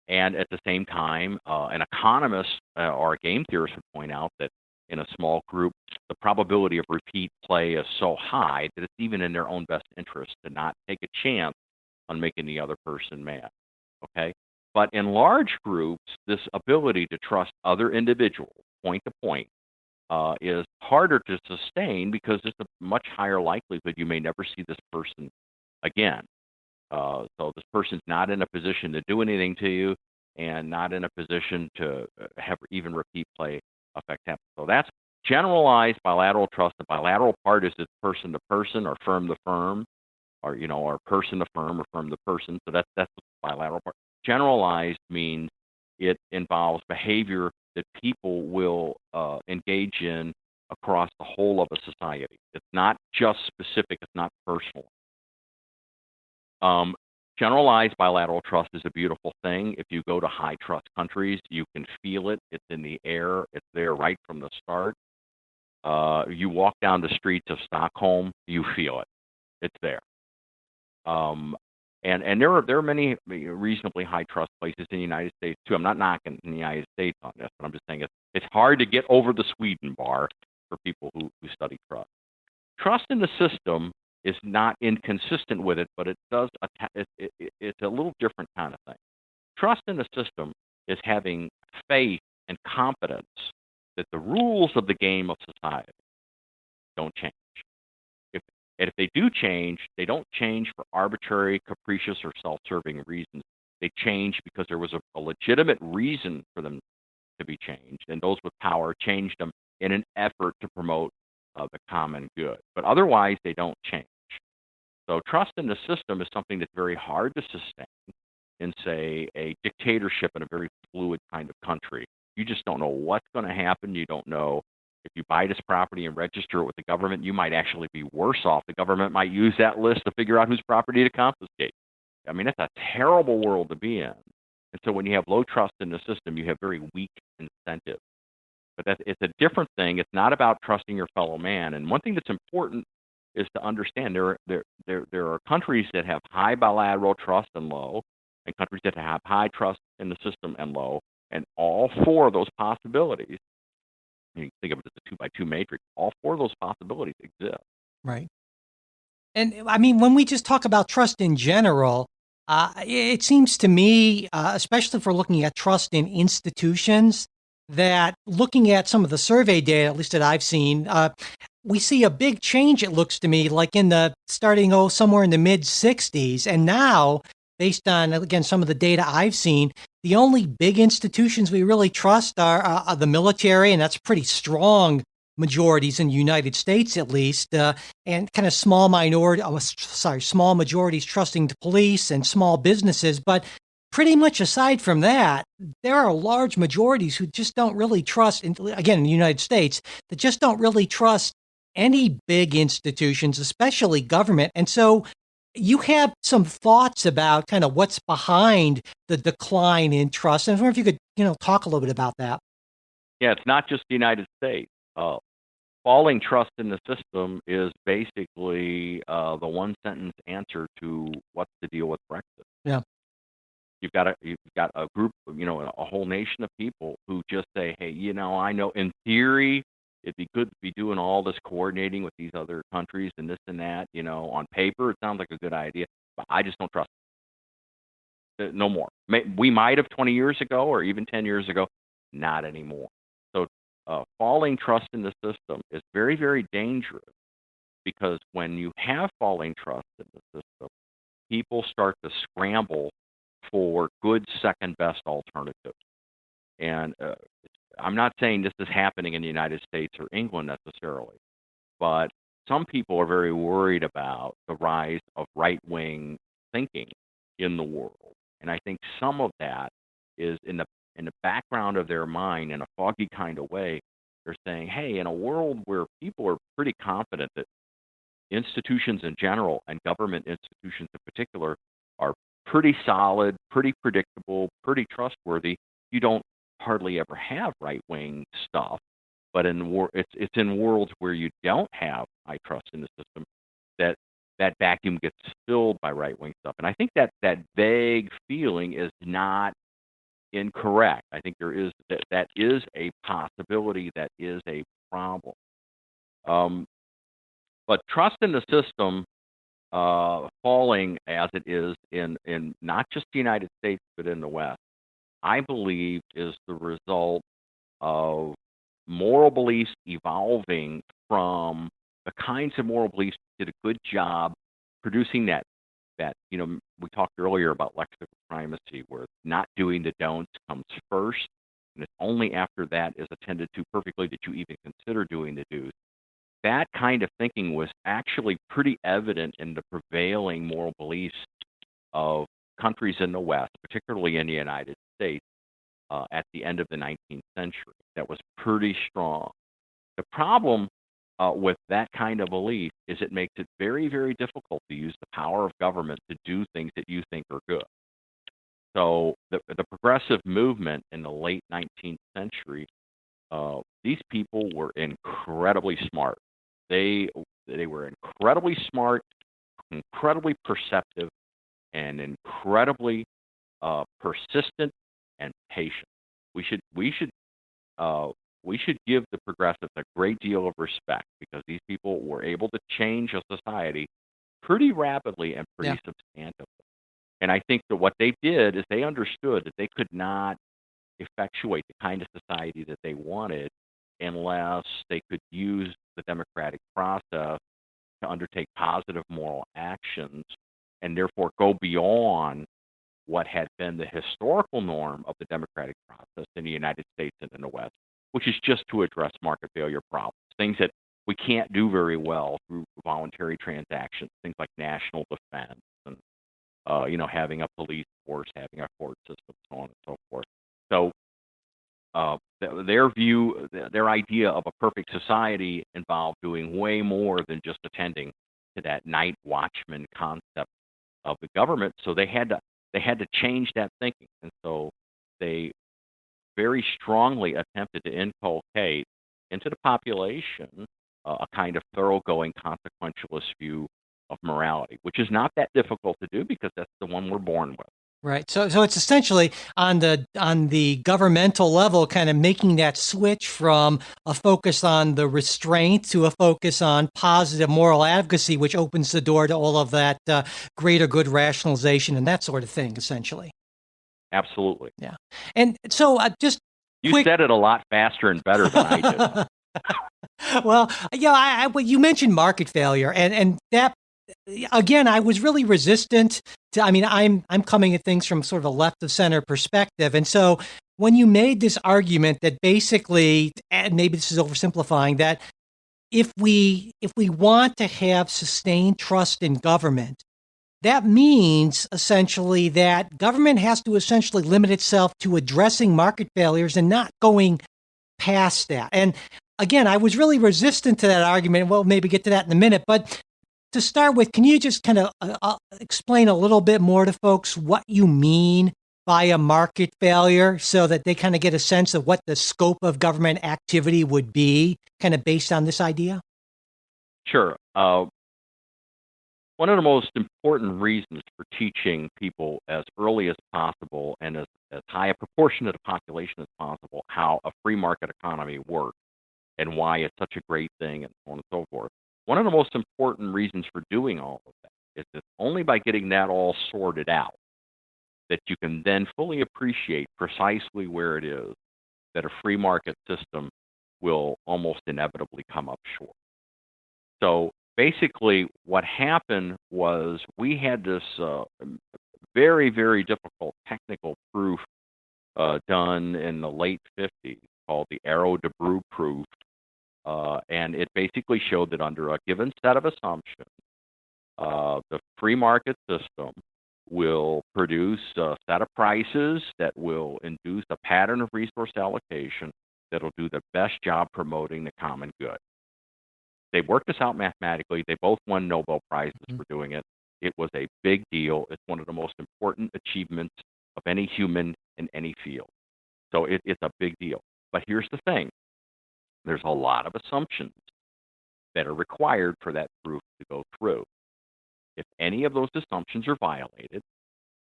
S4: And at the same time, an economist or a game theorist would point out that in a small group, the probability of repeat play is so high that it's even in their own best interest to not take a chance on making the other person mad. Okay? But in large groups, this ability to trust other individuals, point to point, is harder to sustain because there's a much higher likelihood you may never see this person again. So this person's not in a position to do anything to you and not in a position to have even repeat play effect happen. So that's generalized bilateral trust. The bilateral part is it's person to person or firm to firm or, or person to firm or firm to person. So that's the bilateral part. Generalized means it involves behavior that people will engage in across the whole of a society. It's not just specific. It's not personal. Generalized bilateral trust is a beautiful thing. If you go to high trust countries, you can feel it. It's in the air. It's there right from the start. You walk down the streets of Stockholm, you feel it. It's there. And there are many reasonably high trust places in the United States too. I'm not knocking the United States on this, but I'm just saying it's hard to get over the Sweden bar for people who study trust. Trust in the system is not inconsistent with it, but it does. It's a little different kind of thing. Trust in the system is having faith and confidence that the rules of the game of society don't change. If they do change, they don't change for arbitrary, capricious, or self-serving reasons. They change because there was a legitimate reason for them to be changed, and those with power changed them in an effort to promote the common good. But otherwise, they don't change. So trust in the system is something that's very hard to sustain in, say, a dictatorship in a very fluid kind of country. You just don't know what's going to happen. You don't know if you buy this property and register it with the government, you might actually be worse off. The government might use that list to figure out whose property to confiscate. I mean, that's a terrible world to be in. And so when you have low trust in the system, you have very weak incentives. But it's a different thing. It's not about trusting your fellow man. And one thing that's important is to understand there are countries that have high bilateral trust and low, and countries that have high trust in the system and low. And all four of those possibilities, you can think of it as a 2x2 matrix, all four of those possibilities exist.
S3: Right. And I mean, when we just talk about trust in general, it seems to me, especially if we're looking at trust in institutions, that looking at some of the survey data, at least that I've seen, we see a big change, it looks to me, like in the starting somewhere in the mid 60s. And now, based on, again, some of the data I've seen, the only big institutions we really trust are the military, and that's pretty strong majorities in the United States, at least, and kind of small majorities trusting the police and small businesses. But pretty much aside from that, there are large majorities who just don't really trust, again, in the United States, that just don't really trust any big institutions, especially government. And so you have some thoughts about kind of what's behind the decline in trust. And I wonder if you could, talk a little bit about that.
S4: Yeah, it's not just the United States. Falling trust in the system is basically the one sentence answer to what's the deal with Brexit.
S3: Yeah.
S4: You've got a group, a whole nation of people who just say, hey, I know in theory it'd be good to be doing all this coordinating with these other countries and this and that. On paper it sounds like a good idea, but I just don't trust it. No more. We might have 20 years ago or even 10 years ago, not anymore. So falling trust in the system is very, very dangerous, because when you have falling trust in the system, people start to scramble for good second best alternatives. And I'm not saying this is happening in the United States or England necessarily, but some people are very worried about the rise of right-wing thinking in the world. And I think some of that is in the background of their mind, in a foggy kind of way. They're saying, hey, in a world where people are pretty confident that institutions in general and government institutions in particular are pretty solid, pretty predictable, pretty trustworthy, you don't hardly ever have right-wing stuff. But it's in worlds where you don't have high trust in the system that vacuum gets filled by right-wing stuff. And I think that vague feeling is not incorrect. I think that is a possibility, that is a problem. But trust in the system falling as it is in not just the United States but in the West, I believe is the result of moral beliefs evolving from the kinds of moral beliefs that did a good job producing that we talked earlier about lexical primacy, where not doing the don'ts comes first, and it's only after that is attended to perfectly that you even consider doing the do's. That kind of thinking was actually pretty evident in the prevailing moral beliefs of countries in the West, particularly in the United States, at the end of the 19th century. That was pretty strong. The problem with that kind of belief is it makes it very, very difficult to use the power of government to do things that you think are good. So the progressive movement in the late 19th century, these people were incredibly smart. They were incredibly smart, incredibly perceptive, and incredibly persistent and patient. We should give the progressives a great deal of respect, because these people were able to change a society pretty rapidly and pretty substantively. And I think that what they did is they understood that they could not effectuate the kind of society that they wanted unless they could use the democratic process to undertake positive moral actions, and therefore go beyond what had been the historical norm of the democratic process in the United States and in the West, which is just to address market failure problems, things that we can't do very well through voluntary transactions, things like national defense and having a police force, having a court system, so on and so forth. So their idea of a perfect society involved doing way more than just attending to that night watchman concept of the government. So they had to change that thinking, and so they very strongly attempted to inculcate into the population a kind of thoroughgoing consequentialist view of morality, which is not that difficult to do because that's the one we're born with.
S3: Right. So it's essentially on the governmental level, kind of making that switch from a focus on the restraint to a focus on positive moral advocacy, which opens the door to all of that greater good rationalization and that sort of thing, essentially.
S4: Absolutely.
S3: Yeah. And so just
S4: You
S3: quick.
S4: said it a lot faster and better than I did.
S3: Well, yeah, well, you mentioned market failure, and that again, I was really resistant to. I mean, I'm coming at things from sort of a left of center perspective, and so when you made this argument that basically, and maybe this is oversimplifying, that if we want to have sustained trust in government, that means essentially that government has to essentially limit itself to addressing market failures and not going past that. And again, I was really resistant to that argument. We'll maybe get to that in a minute. But to start with, can you just kind of explain a little bit more to folks what you mean by a market failure so that they kind of get a sense of what the scope of government activity would be, kind of based on this idea?
S4: Sure. One of the most important reasons for teaching people as early as possible and as high a proportion of the population as possible how a free market economy works and why it's such a great thing and so on and so forth. One of the most important reasons for doing all of that is that only by getting that all sorted out that you can then fully appreciate precisely where it is that a free market system will almost inevitably come up short. So basically, what happened was we had this very, very difficult technical proof done in the late 50s called the Arrow-Debreu proof. And it basically showed that under a given set of assumptions, the free market system will produce a set of prices that will induce a pattern of resource allocation that will do the best job promoting the common good. They worked this out mathematically. They both won Nobel Prizes for doing it. It was a big deal. It's one of the most important achievements of any human in any field. So it's a big deal. But here's the thing. There's a lot of assumptions that are required for that proof to go through. If any of those assumptions are violated,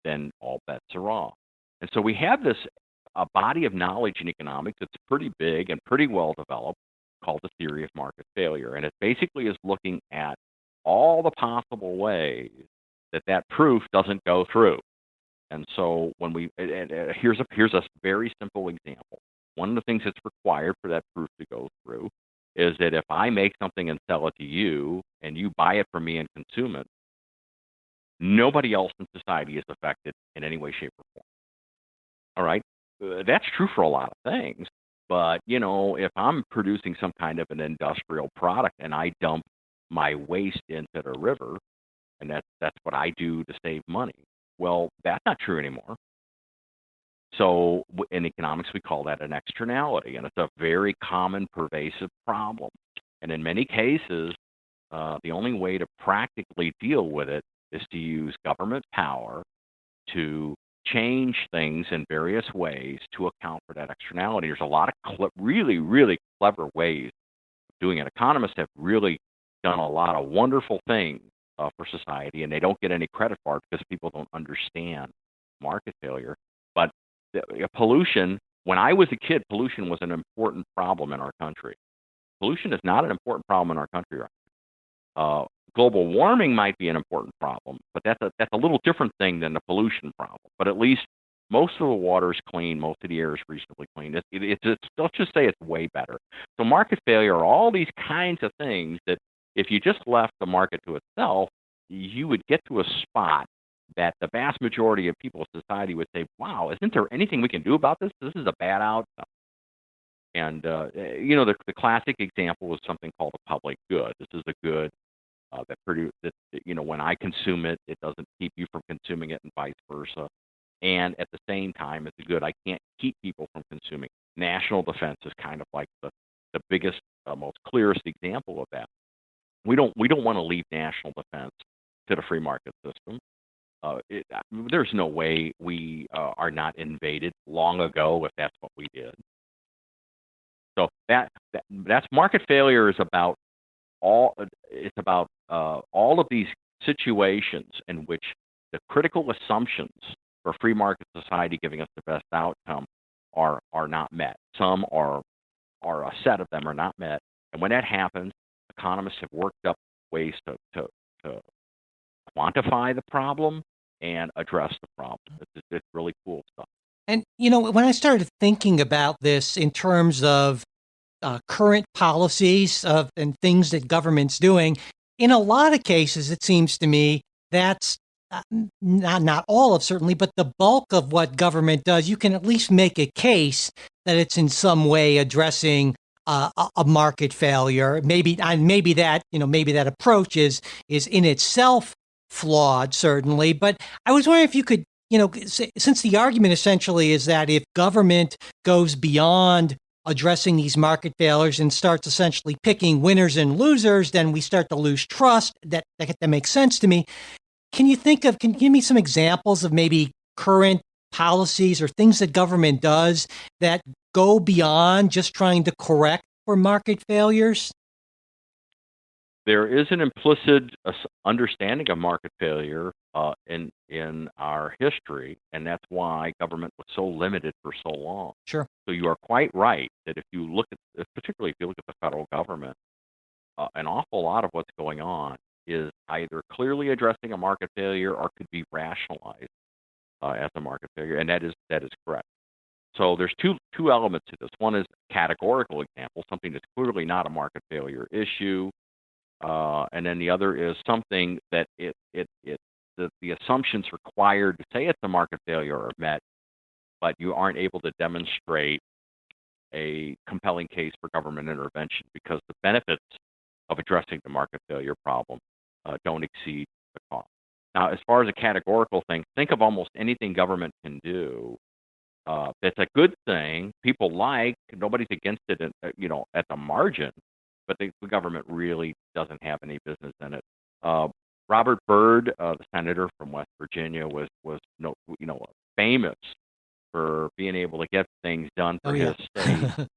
S4: then all bets are off. And so we have this a body of knowledge in economics that's pretty big and pretty well developed called the theory of market failure. And it basically is looking at all the possible ways that that proof doesn't go through. And so when here's a very simple example. One of the things that's required for that proof to go through is that if I make something and sell it to you and you buy it from me and consume it, nobody else in society is affected in any way, shape, or form. All right? That's true for a lot of things. But, if I'm producing some kind of an industrial product and I dump my waste into the river, and that's what I do to save money, well, that's not true anymore. So in economics, we call that an externality, and it's a very common, pervasive problem. And in many cases, the only way to practically deal with it is to use government power to change things in various ways to account for that externality. There's a lot of really, really clever ways of doing it. Economists have really done a lot of wonderful things for society, and they don't get any credit for it because people don't understand market failure. But pollution, when I was a kid, pollution was an important problem in our country. Pollution is not an important problem in our country right now. Global warming might be an important problem, but that's a little different thing than the pollution problem. But at least most of the water is clean, most of the air is reasonably clean. Let's just say it's way better. So market failure are all these kinds of things that if you just left the market to itself, you would get to a spot that the vast majority of people in society would say, wow, isn't there anything we can do about this? This is a bad outcome. And, the classic example is something called a public good. This is a good when I consume it, it doesn't keep you from consuming it and vice versa. And at the same time, it's a good I can't keep people from consuming. National defense is kind of like the biggest, most clearest example of that. We don't want to leave national defense to the free market system. There's no way we are not invaded long ago if that's what we did. So that's market failure is about all of these situations in which the critical assumptions for free market society giving us the best outcome are not met. Some are a set of them are not met, and when that happens, economists have worked up ways to quantify the problem and address the problem. It's really cool stuff.
S3: And, when I started thinking about this in terms of current policies and things that government's doing, in a lot of cases, it seems to me that's not all of certainly, but the bulk of what government does, you can at least make a case that it's in some way addressing a market failure. Maybe that approach is in itself flawed, certainly. But I was wondering if you could, since the argument essentially is that if government goes beyond addressing these market failures and starts essentially picking winners and losers, then we start to lose trust. That makes sense to me. Can you give me some examples of maybe current policies or things that government does that go beyond just trying to correct for market failures?
S4: There is an implicit understanding of market failure in our history, and that's why government was so limited for so long.
S3: Sure.
S4: So you are quite right that particularly if you look at the federal government, an awful lot of what's going on is either clearly addressing a market failure or could be rationalized as a market failure, and that is correct. So there's two elements to this. One is categorical example, something that's clearly not a market failure issue, and then the other is something that the assumptions required to say it's a market failure are met, but you aren't able to demonstrate a compelling case for government intervention because the benefits of addressing the market failure problem don't exceed the cost. Now, as far as a categorical thing, think of almost anything government can do that's a good thing. People nobody's against it, at the margin, but the government really doesn't have any business in it. Robert Byrd, the senator from West Virginia, was famous for being able to get things done for his state.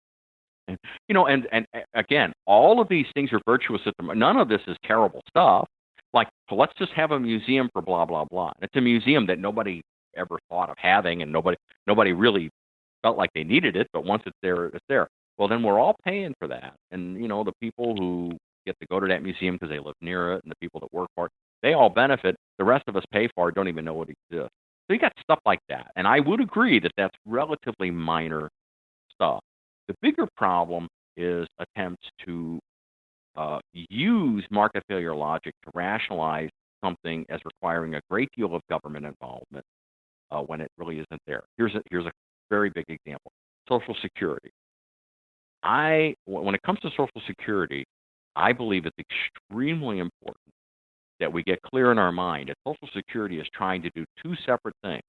S4: And again, all of these things are virtuous. None of this is terrible stuff. Like, so let's just have a museum for blah, blah, blah. It's a museum that nobody ever thought of having, and nobody really felt like they needed it, but once it's there, it's there. Well, then we're all paying for that. And, the people who get to go to that museum because they live near it and the people that work for it, they all benefit. The rest of us pay for it, don't even know it exists. So you got stuff like that. And I would agree that that's relatively minor stuff. The bigger problem is attempts to use market failure logic to rationalize something as requiring a great deal of government involvement when it really isn't there. Here's a very big example: Social Security. When it comes to Social Security, I believe it's extremely important that we get clear in our mind that Social Security is trying to do two separate things,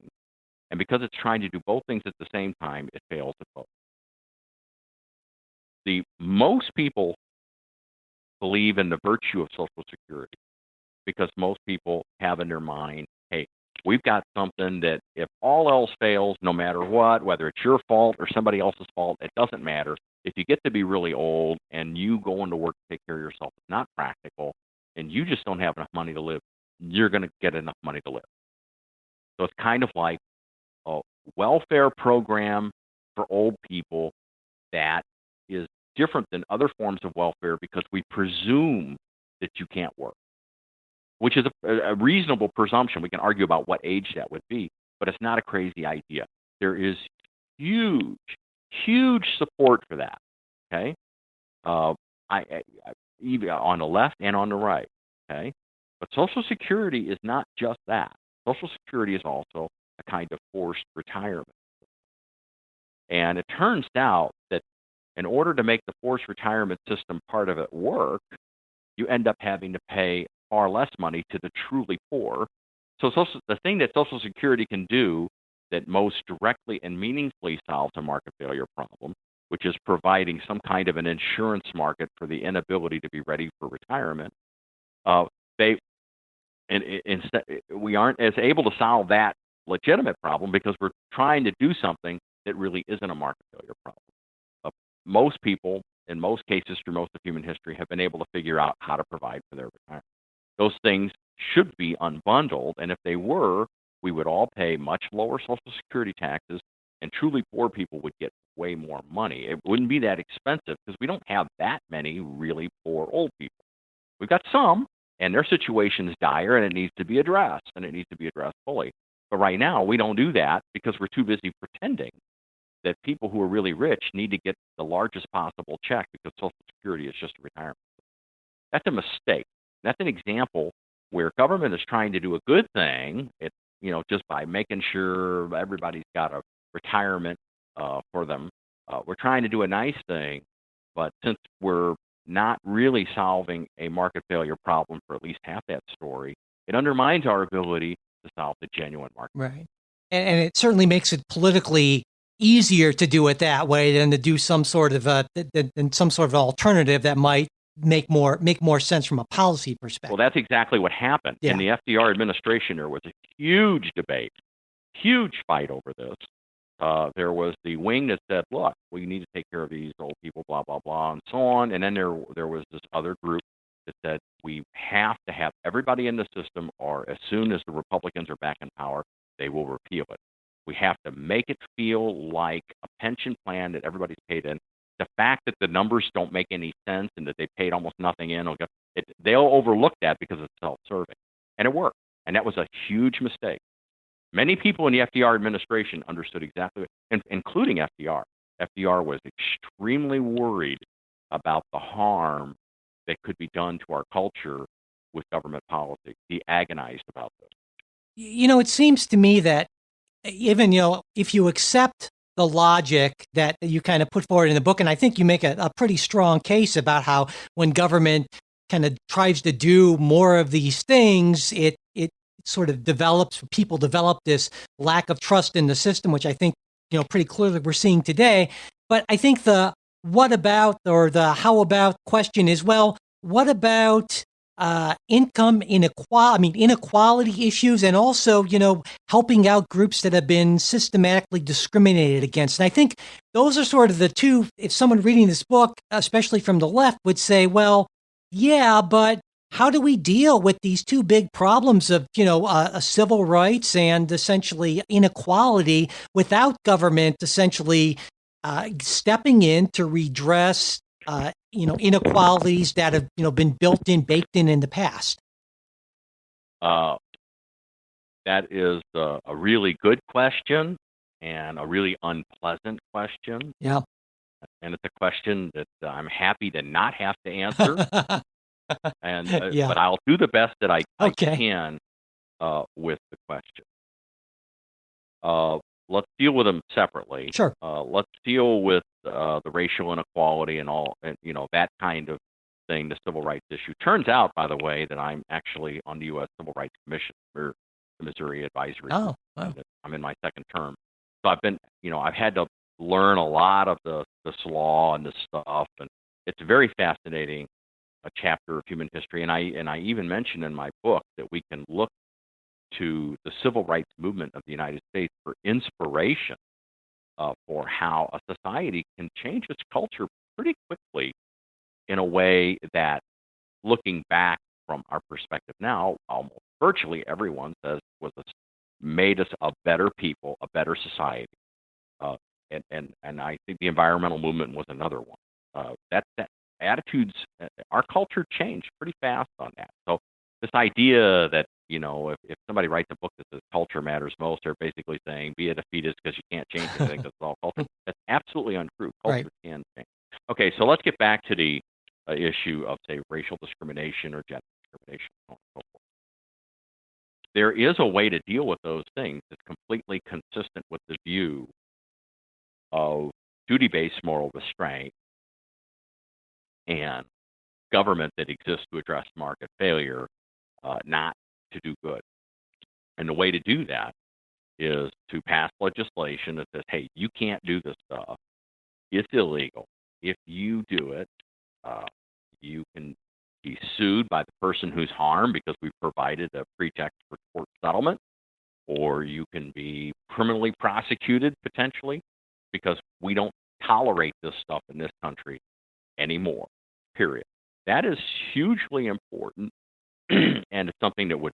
S4: and because it's trying to do both things at the same time, it fails at both. Most people believe in the virtue of Social Security because most people have in their mind, hey, we've got something that if all else fails, no matter what, whether it's your fault or somebody else's fault, it doesn't matter. If you get to be really old and you go into work to take care of yourself, it's not practical, and you just don't have enough money to live, you're going to get enough money to live. So it's kind of like a welfare program for old people that is different than other forms of welfare because we presume that you can't work, which is a reasonable presumption. We can argue about what age that would be, but it's not a crazy idea. There is huge support for that, okay? Even on the left and on the right, okay? But Social Security is not just that. Social Security is also a kind of forced retirement. And it turns out that in order to make the forced retirement system part of it work, you end up having to pay far less money to the truly poor. So the thing that Social Security can do that most directly and meaningfully solves a market failure problem, which is providing some kind of an insurance market for the inability to be ready for retirement, we aren't as able to solve that legitimate problem because we're trying to do something that really isn't a market failure problem. Most people, in most cases through most of human history, have been able to figure out how to provide for their retirement. Those things should be unbundled, and if they were, we would all pay much lower Social Security taxes, and truly poor people would get way more money. It wouldn't be that expensive because we don't have that many really poor old people. We've got some, and their situation is dire, and it needs to be addressed, and it needs to be addressed fully. But right now, we don't do that because we're too busy pretending that people who are really rich need to get the largest possible check because Social Security is just a retirement. That's a mistake. That's an example where government is trying to do a good thing, just by making sure everybody's got a retirement for them. We're trying to do a nice thing, but since we're not really solving a market failure problem for at least half that story, it undermines our ability to solve the genuine market.
S3: Right. And it certainly makes it politically easier to do it that way than to do some sort of alternative that might make more sense from a policy perspective.
S4: Well, that's exactly what happened.
S3: Yeah.
S4: In the FDR administration, there was a huge debate, huge fight over this. There was the wing that said, look, we need to take care of these old people, blah, blah, blah, and so on. And then there was this other group that said we have to have everybody in the system, or as soon as the Republicans are back in power, they will repeal it. We have to make it feel like a pension plan that everybody's paid in. The fact that the numbers don't make any sense and that they paid almost nothing in, they'll overlook that because it's self-serving. And it worked. And that was a huge mistake. Many people in the FDR administration understood exactly, including FDR. FDR was extremely worried about the harm that could be done to our culture with government policy. He agonized about this.
S3: It seems to me that even, if you accept the logic that you kind of put forward in the book, and I think you make a pretty strong case about how when government kind of tries to do more of these things, it sort of people develop this lack of trust in the system, which I think, pretty clearly we're seeing today. But I think the what about or the how about question is, well, what about income inequality issues, and also, helping out groups that have been systematically discriminated against. And I think those are sort of the two, if someone reading this book, especially from the left, would say, well, yeah, but how do we deal with these two big problems of, civil rights and essentially inequality without government essentially stepping in to redress inequalities that have, been baked in the past?
S4: That is a really good question and a really unpleasant question.
S3: Yeah.
S4: And it's a question that I'm happy to not have to answer. But I'll do the best that I can with the question. Let's deal with them separately.
S3: Sure.
S4: Let's deal with the racial inequality and all, and that kind of thing, the civil rights issue. Turns out, by the way, that I'm actually on the U.S. Civil Rights Commission for the Missouri Advisory.
S3: Oh, wow.
S4: I'm in my second term, so I've had to learn a lot of this law and this stuff, and it's very fascinating. A chapter of human history, and I even mention in my book that we can look to the civil rights movement of the United States for inspiration for how a society can change its culture pretty quickly in a way that, looking back from our perspective now, almost virtually everyone says made us a better people, a better society, and I think the environmental movement was another one. That attitudes, our culture changed pretty fast on that. So this idea that, if somebody writes a book that says culture matters most, they're basically saying be a defeatist because you can't change anything because it's all culture. That's absolutely untrue. Culture can change. Okay, so let's get back to the issue of, say, racial discrimination or gender discrimination, and so forth. There is a way to deal with those things that's completely consistent with the view of duty-based moral restraint and government that exists to address market failure, not to do good. And the way to do that is to pass legislation that says, hey, you can't do this stuff. It's illegal. If you do it, you can be sued by the person who's harmed because we've provided a pretext for court settlement, or you can be criminally prosecuted potentially because we don't tolerate this stuff in this country anymore, period. That is hugely important, and it's something that would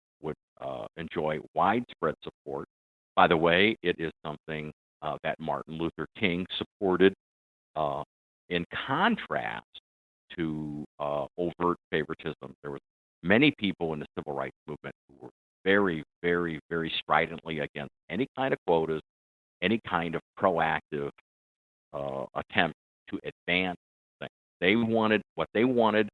S4: enjoy widespread support. By the way, it is something that Martin Luther King supported in contrast to overt favoritism. There were many people in the civil rights movement who were very, very, very stridently against any kind of quotas, any kind of proactive attempt to advance things. What they wanted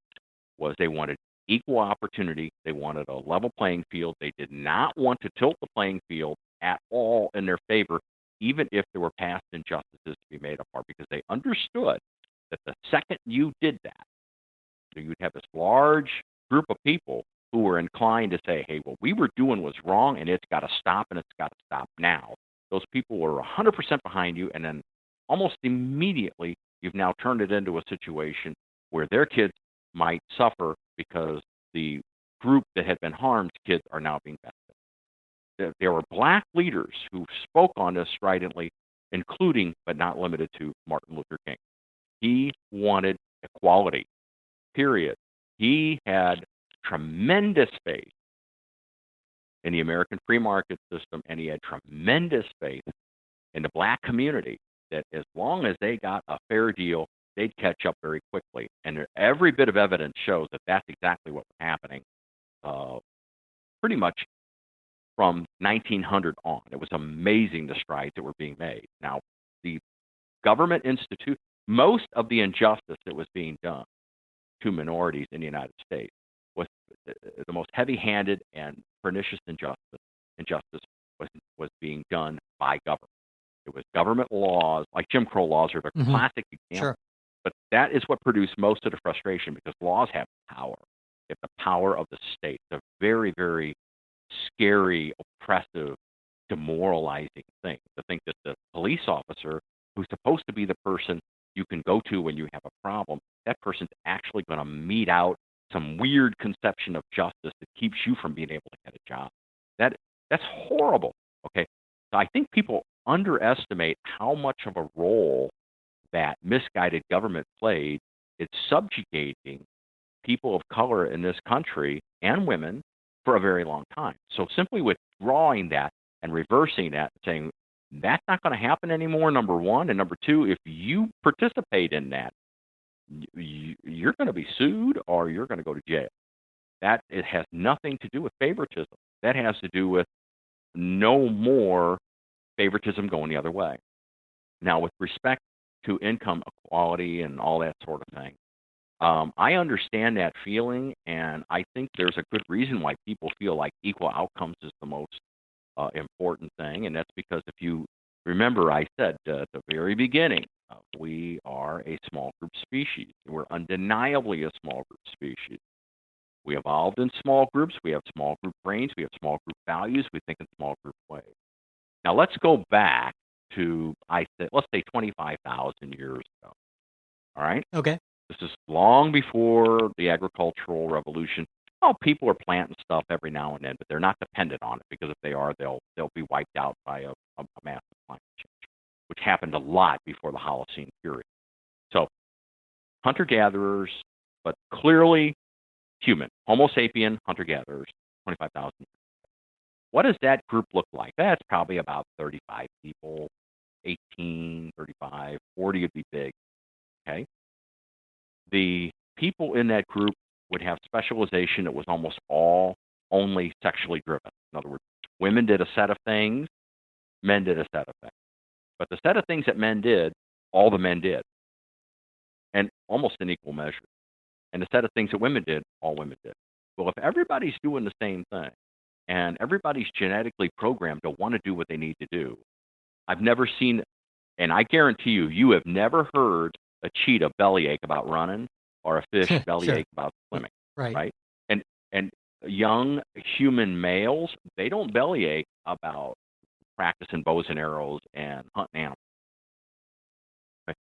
S4: was they wanted equal opportunity. They wanted a level playing field. They did not want to tilt the playing field at all in their favor, even if there were past injustices to be made up for, because they understood that the second you did that, so you'd have this large group of people who were inclined to say, hey, what we were doing was wrong and it's got to stop and it's got to stop now. Those people were 100% behind you, and then almost immediately you've now turned it into a situation where their kids might suffer because the group that had been harmed kids are now being benefited. There were black leaders who spoke on this stridently, including but not limited to Martin Luther King. He wanted equality, period. He had tremendous faith in the American free market system, and he had tremendous faith in the black community that as long as they got a fair deal, they'd catch up very quickly. And every bit of evidence shows that that's exactly what was happening pretty much from 1900 on. It was amazing the strides that were being made. Now, the government institute, most of the injustice that was being done to minorities in the United States was the most heavy-handed and pernicious injustice was being done by government. It was government laws, like Jim Crow laws are the classic example.
S3: Sure.
S4: But that is what produced most of the frustration, because laws have power. They have the power of the state. It's a very, very scary, oppressive, demoralizing thing to think that the police officer, who's supposed to be the person you can go to when you have a problem, that person's actually going to mete out some weird conception of justice that keeps you from being able to get a job. That's horrible. Okay, so I think people underestimate how much of a role that misguided government played in subjugating people of color in this country and women for a very long time. So simply withdrawing that and reversing that, saying that's not going to happen anymore, number one, and number two, if you participate in that, you're going to be sued or you're going to go to jail. That it has nothing to do with favoritism. That has to do with no more favoritism going the other way. Now, with respect to income equality and all that sort of thing, I understand that feeling, and I think there's a good reason why people feel like equal outcomes is the most important thing, and that's because if you remember, I said at the very beginning, we are a small group species. We're undeniably a small group species. We evolved in small groups. We have small group brains. We have small group values. We think in small group ways. Now, let's go back to, let's say 25,000 years ago. All right?
S3: Okay.
S4: This is long before the agricultural revolution. Oh, people are planting stuff every now and then, but they're not dependent on it, because if they are, they'll be wiped out by a massive climate change, which happened a lot before the Holocene period. So, hunter-gatherers, but clearly human, Homo sapien, hunter-gatherers, 25,000 years ago. What does that group look like? That's probably about 35 people, 18, 35, 40 would be big, okay? The people in that group would have specialization that was almost all only sexually driven. In other words, women did a set of things, men did a set of things. But the set of things that men did, all the men did, and almost in equal measure. And the set of things that women did, all women did. Well, if everybody's doing the same thing, and everybody's genetically programmed to want to do what they need to do, I've never seen, and I guarantee you, you have never heard a cheetah bellyache about running or a fish bellyache about swimming, right? And young human males, they don't bellyache about practicing bows and arrows and hunting animals. Right?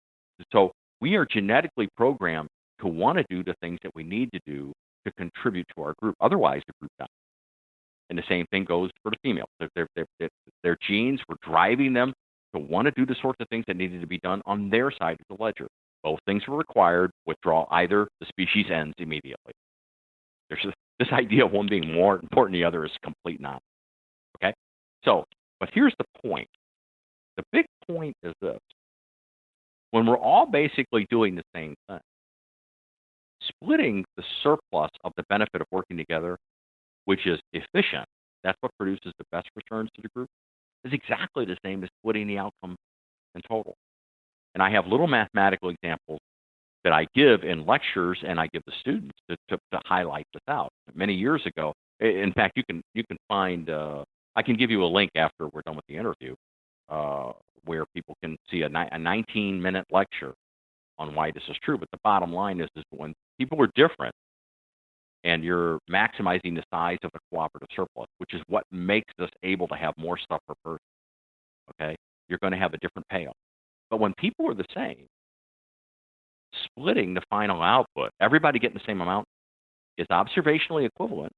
S4: So we are genetically programmed to want to do the things that we need to do to contribute to our group. Otherwise, the group dies. And the same thing goes for the females. Their genes were driving them to want to do the sorts of things that needed to be done on their side of the ledger. Both things were required. Withdraw either, the species ends immediately. There's this idea of one being more important than the other is complete nonsense. Okay? So, but here's the point. The big point is this. When we're all basically doing the same thing, splitting the surplus of the benefit of working together, which is efficient, That's what produces the best returns to the group. It's exactly the same as splitting the outcome in total. And I have little mathematical examples that I give in lectures and I give the students to highlight this out. Many years ago, in fact, you can find, I can give you a link after we're done with the interview, where people can see a 19-minute lecture on why this is true. But the bottom line is when people are different and you're maximizing the size of the cooperative surplus, which is what makes us able to have more stuff per person, okay, you're going to have a different payoff. But when people are the same, splitting the final output, everybody getting the same amount, is observationally equivalent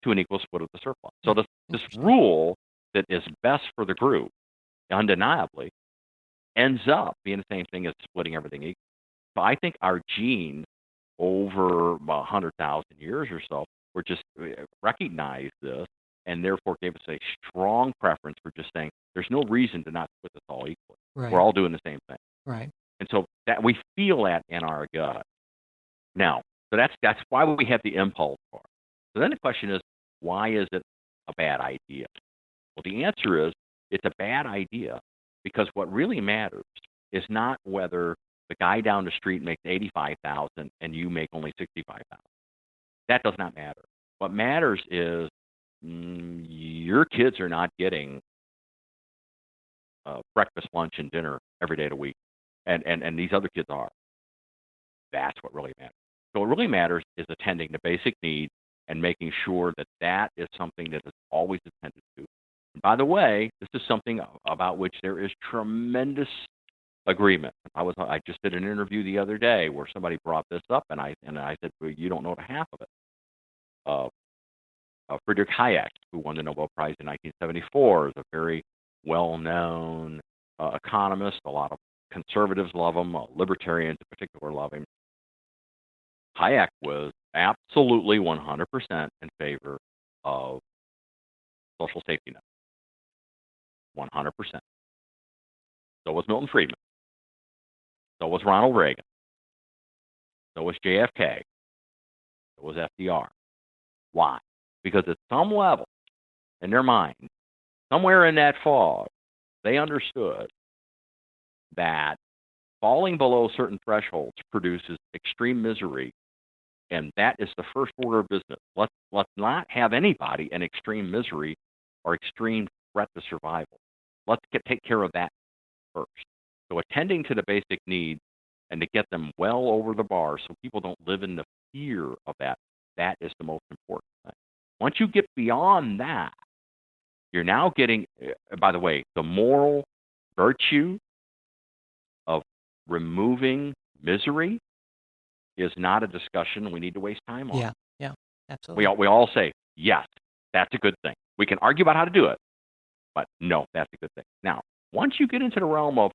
S4: to an equal split of the surplus. So this rule that is best for the group, undeniably, ends up being the same thing as splitting everything equal. So I think our genes over 100,000 years or so were just recognized this and therefore gave us a strong preference for just saying there's no reason to not split this all equally.
S3: Right.
S4: We're all doing the same thing.
S3: Right.
S4: And so that we feel that in our gut. Now, so that's why we have the impulse for it. So then the question is, why is it a bad idea? Well, the answer is it's a bad idea because what really matters is not whether the guy down the street makes $85,000 and you make only $65,000. That does not matter. What matters is your kids are not getting breakfast, lunch, and dinner every day of the week, and these other kids are. That's what really matters. So what really matters is attending to basic needs and making sure that that is something that is always attended to. And by the way, this is something about which there is tremendous agreement. I just did an interview the other day where somebody brought this up, and I said, well, you don't know the half of it. Friedrich Hayek, who won the Nobel Prize in 1974, is a very well-known economist. A lot of conservatives love him. Libertarians in particular love him. Hayek was absolutely 100% in favor of social safety net. 100%. So was Milton Friedman. So was Ronald Reagan. So was JFK. So was FDR. Why? Because at some level in their mind, somewhere in that fog, they understood that falling below certain thresholds produces extreme misery, and that is the first order of business. Let's not have anybody in extreme misery or extreme threat to survival. Let's take care of that first. So attending to the basic needs and to get them well over the bar so people don't live in the fear of that is the most important thing. Once you get beyond that, you're now getting, by the way, the moral virtue of removing misery is not a discussion we need to waste time on.
S3: Yeah, absolutely.
S4: We all say, yes, that's a good thing. We can argue about how to do it, but no, that's a good thing. Now, once you get into the realm of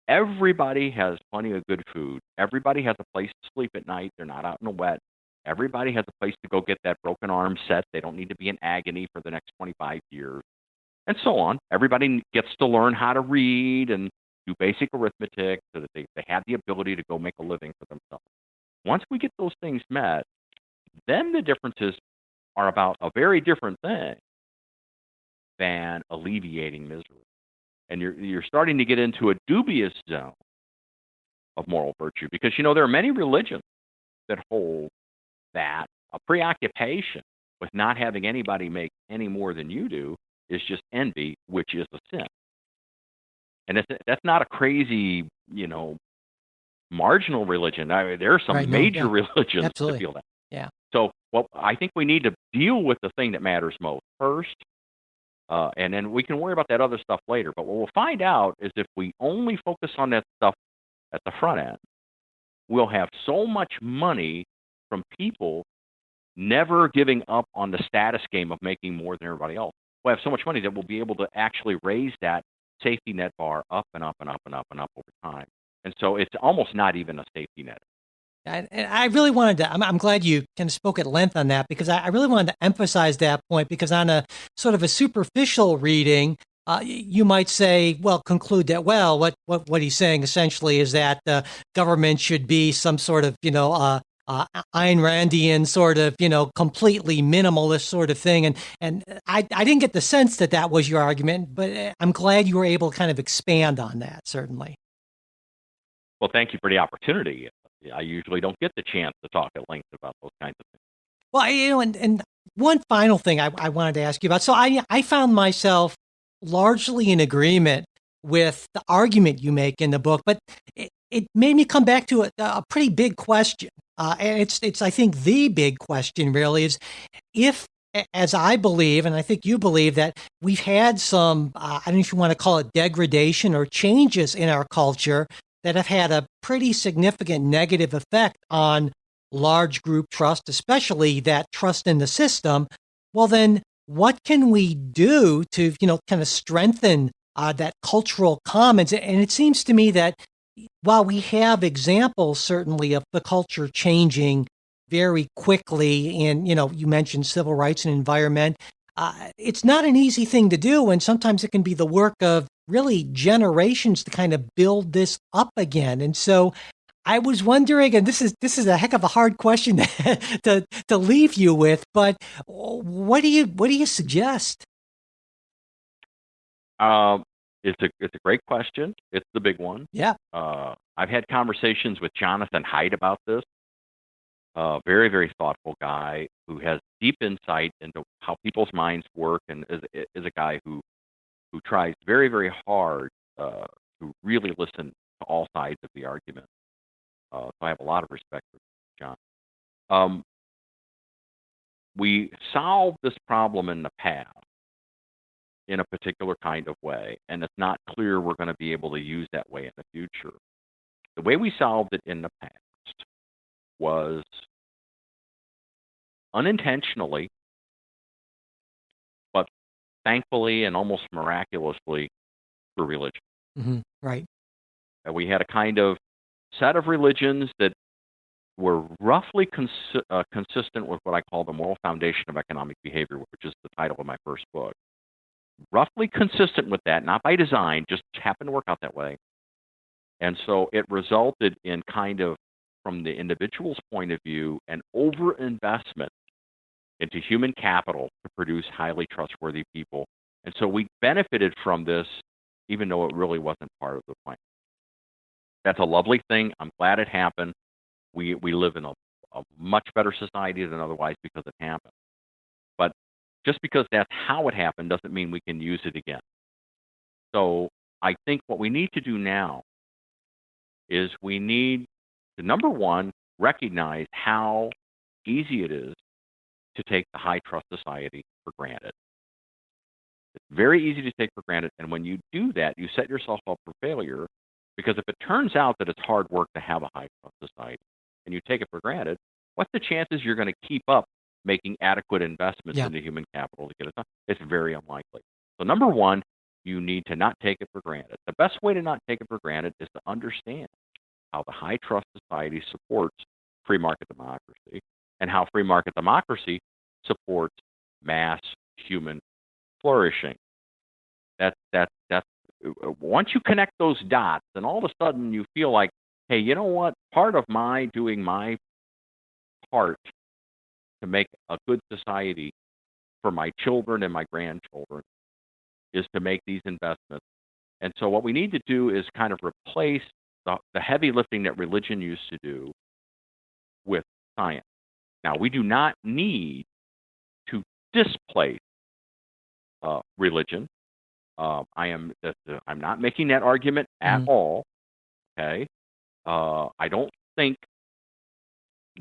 S4: everybody has plenty of good food, everybody has a place to sleep at night, they're not out in the wet, everybody has a place to go get that broken arm set, they don't need to be in agony for the next 25 years, and so on. Everybody gets to learn how to read and do basic arithmetic so that they have the ability to go make a living for themselves. Once we get those things met, then the differences are about a very different thing than alleviating misery. And you're starting to get into a dubious zone of moral virtue because, there are many religions that hold that a preoccupation with not having anybody make any more than you do is just envy, which is a sin. And that's not a crazy, marginal religion. I mean, there are some major religions that feel that.
S3: Yeah.
S4: So, I think we need to deal with the thing that matters most first, and then we can worry about that other stuff later. But what we'll find out is if we only focus on that stuff at the front end, we'll have so much money from people never giving up on the status game of making more than everybody else. We'll have so much money that we'll be able to actually raise that safety net bar up and up and up and up and up over time. And so it's almost not even a safety net.
S3: And I really wanted to, I'm glad you kind of spoke at length on that because I really wanted to emphasize that point because on a sort of a superficial reading, you might say, conclude that, what he's saying essentially is that government should be some sort of, Ayn Randian sort of, completely minimalist sort of thing. And I didn't get the sense that that was your argument, but I'm glad you were able to kind of expand on that, certainly.
S4: Well, thank you for the opportunity. I usually don't get the chance to talk at length about those kinds of things.
S3: Well, and one final thing I wanted to ask you about. So I found myself largely in agreement with the argument you make in the book, but it made me come back to a pretty big question. And it's I think the big question really is if, as I believe, and I think you believe, that we've had some, I don't know if you want to call it degradation or changes in our culture that have had a pretty significant negative effect on large group trust, especially that trust in the system. Well, then what can we do to, kind of strengthen that cultural commons? And it seems to me that while we have examples certainly of the culture changing very quickly, and you mentioned civil rights and environment, it's not an easy thing to do, and sometimes it can be the work of really generations to kind of build this up again. And so I was wondering, and this is a heck of a hard question to leave you with, but what do you suggest?
S4: It's a great question. It's the big one.
S3: Yeah.
S4: I've had conversations with Jonathan Haidt about this. Very, very thoughtful guy who has deep insight into how people's minds work, and is a guy who tries very, very hard to really listen to all sides of the argument. So I have a lot of respect for John. We solved this problem in the past in a particular kind of way, and it's not clear we're going to be able to use that way in the future. The way we solved it in the past was unintentionally, but thankfully and almost miraculously, through religion.
S3: Mm-hmm. Right.
S4: We had a kind of set of religions that were roughly consistent with what I call the moral foundation of economic behavior, which is the title of my first book. Roughly consistent with that, not by design, just happened to work out that way. And so it resulted in kind of, from the individual's point of view, an overinvestment into human capital to produce highly trustworthy people. And so we benefited from this, even though it really wasn't part of the plan. That's a lovely thing. I'm glad it happened. We live in a much better society than otherwise because it happened. But just because that's how it happened doesn't mean we can use it again. So I think what we need to do now is we need to, number one, recognize how easy it is to take the high trust society for granted. It's very easy to take for granted, and when you do that, you set yourself up for failure, because if it turns out that it's hard work to have a high trust society and you take it for granted, what's the chances you're going to keep up making adequate investments into human capital to get it done? It's very unlikely. So number one, you need to not take it for granted. The best way to not take it for granted is to understand how the high trust society supports free market democracy and how free market democracy supports mass human flourishing. That's once you connect those dots, then all of a sudden you feel like, hey, you know what? Part of my doing my part to make a good society for my children and my grandchildren is to make these investments. And so what we need to do is kind of replace the heavy lifting that religion used to do with science. Now, we do not need to displace religion. I'm not making that argument at all. Okay, I don't think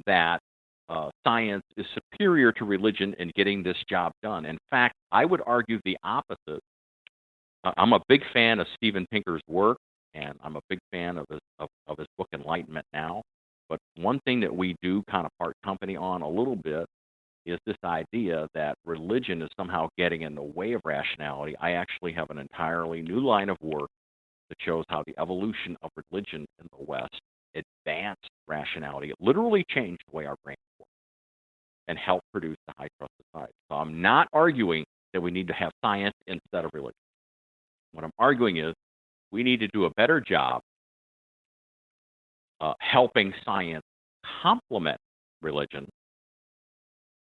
S4: that science is superior to religion in getting this job done. In fact, I would argue the opposite. I'm a big fan of Steven Pinker's work, and I'm a big fan of his book Enlightenment Now. But one thing that we do kind of part company on a little bit is this idea that religion is somehow getting in the way of rationality. I actually have an entirely new line of work that shows how the evolution of religion in the West advanced rationality. It literally changed the way our brains work and helped produce the high trust society. So I'm not arguing that we need to have science instead of religion. What I'm arguing is we need to do a better job helping science complement religion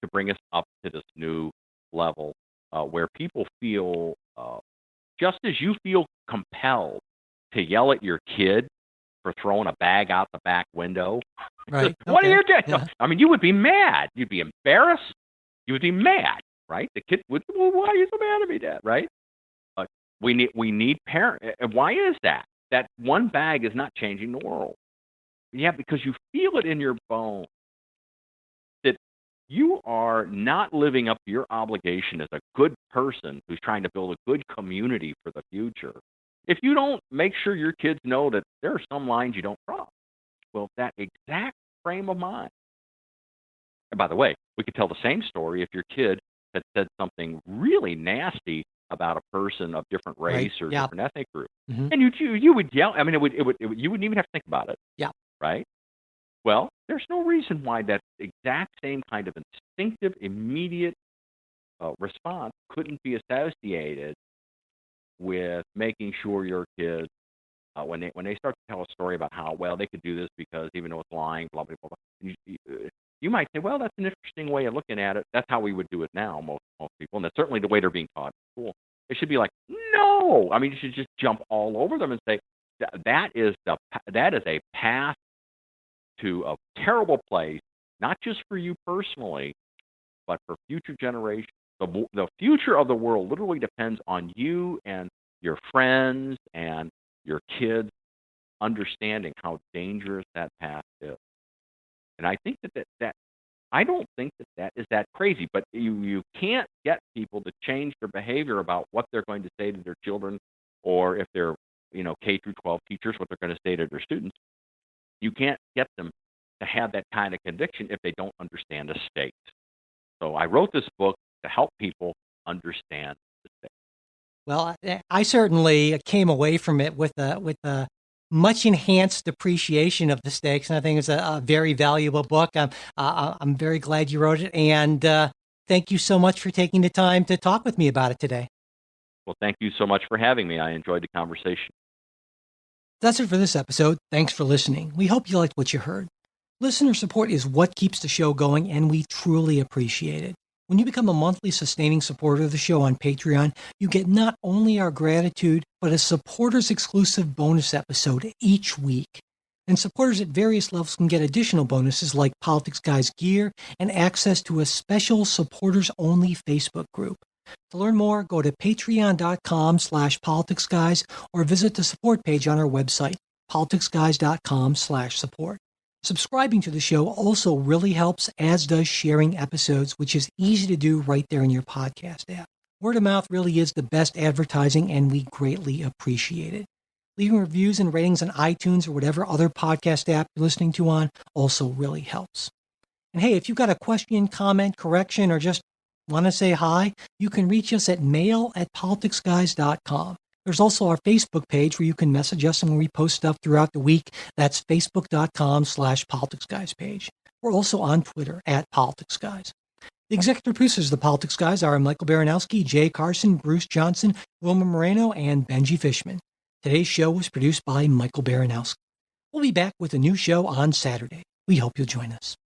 S4: to bring us up to this new level where people feel, just as you feel compelled to yell at your kid for throwing a bag out the back window.
S3: Right.
S4: What are you doing?
S3: Yeah.
S4: I mean, you would be mad. You'd be embarrassed. You would be mad, right? The kid would, well, why are you so mad at me, Dad? Right? We need parents. And why is that? That one bag is not changing the world. Yeah, because you feel it in your bones that you are not living up to your obligation as a good person who's trying to build a good community for the future. If you don't make sure your kids know that there are some lines you don't cross, well, that exact frame of mind. And by the way, we could tell the same story if your kid had said something really nasty about a person of different race or different ethnic group, and you would yell. I mean, you wouldn't even have to think about it.
S3: Yeah.
S4: Right. Well, there's no reason why that exact same kind of instinctive, immediate response couldn't be associated with making sure your kids, when they start to tell a story about how, well, they could do this because even though it's lying, blah, blah, blah, blah, you might say, well, that's an interesting way of looking at it. That's how we would do it now, most people, and that's certainly the way they're being taught in school. It should be like, no. I mean, you should just jump all over them and say, that is a path to a terrible place, not just for you personally, but for future generations. The future of the world literally depends on you and your friends and your kids understanding how dangerous that path is. And I think that I don't think that is that crazy, but you can't get people to change their behavior about what they're going to say to their children, or if they're K through 12 teachers, what they're going to say to their students. You can't get them to have that kind of conviction if they don't understand the stakes. So I wrote this book to help people understand the stakes.
S3: Well, I certainly came away from it with a much enhanced appreciation of the stakes, and I think it's a very valuable book. I'm very glad you wrote it, and thank you so much for taking the time to talk with me about it today.
S4: Well, thank you so much for having me. I enjoyed the conversation.
S3: That's it for this episode. Thanks for listening. We hope you liked what you heard. Listener support is what keeps the show going, and we truly appreciate it. When you become a monthly sustaining supporter of the show on Patreon, you get not only our gratitude, but a supporters-exclusive bonus episode each week. And supporters at various levels can get additional bonuses like Politics Guys gear and access to a special supporters-only Facebook group. To learn more, go to patreon.com/politicsguys or visit the support page on our website, politicsguys.com/support. Subscribing to the show also really helps, as does sharing episodes, which is easy to do right there in your podcast app. Word of mouth really is the best advertising, and we greatly appreciate it. Leaving reviews and ratings on iTunes or whatever other podcast app you're listening to on also really helps. And hey, if you've got a question, comment, correction, or just want to say hi, you can reach us at mail@politicsguys.com. There's also our Facebook page where you can message us and when we post stuff throughout the week. That's facebook.com/politicsguys page. We're also on Twitter @politicsguys. The executive producers of the Politics Guys are Michael Baranowski, Jay Carson, Bruce Johnson, Wilma Moreno, and Benji Fishman. Today's show was produced by Michael Baranowski. We'll be back with a new show on Saturday. We hope you'll join us.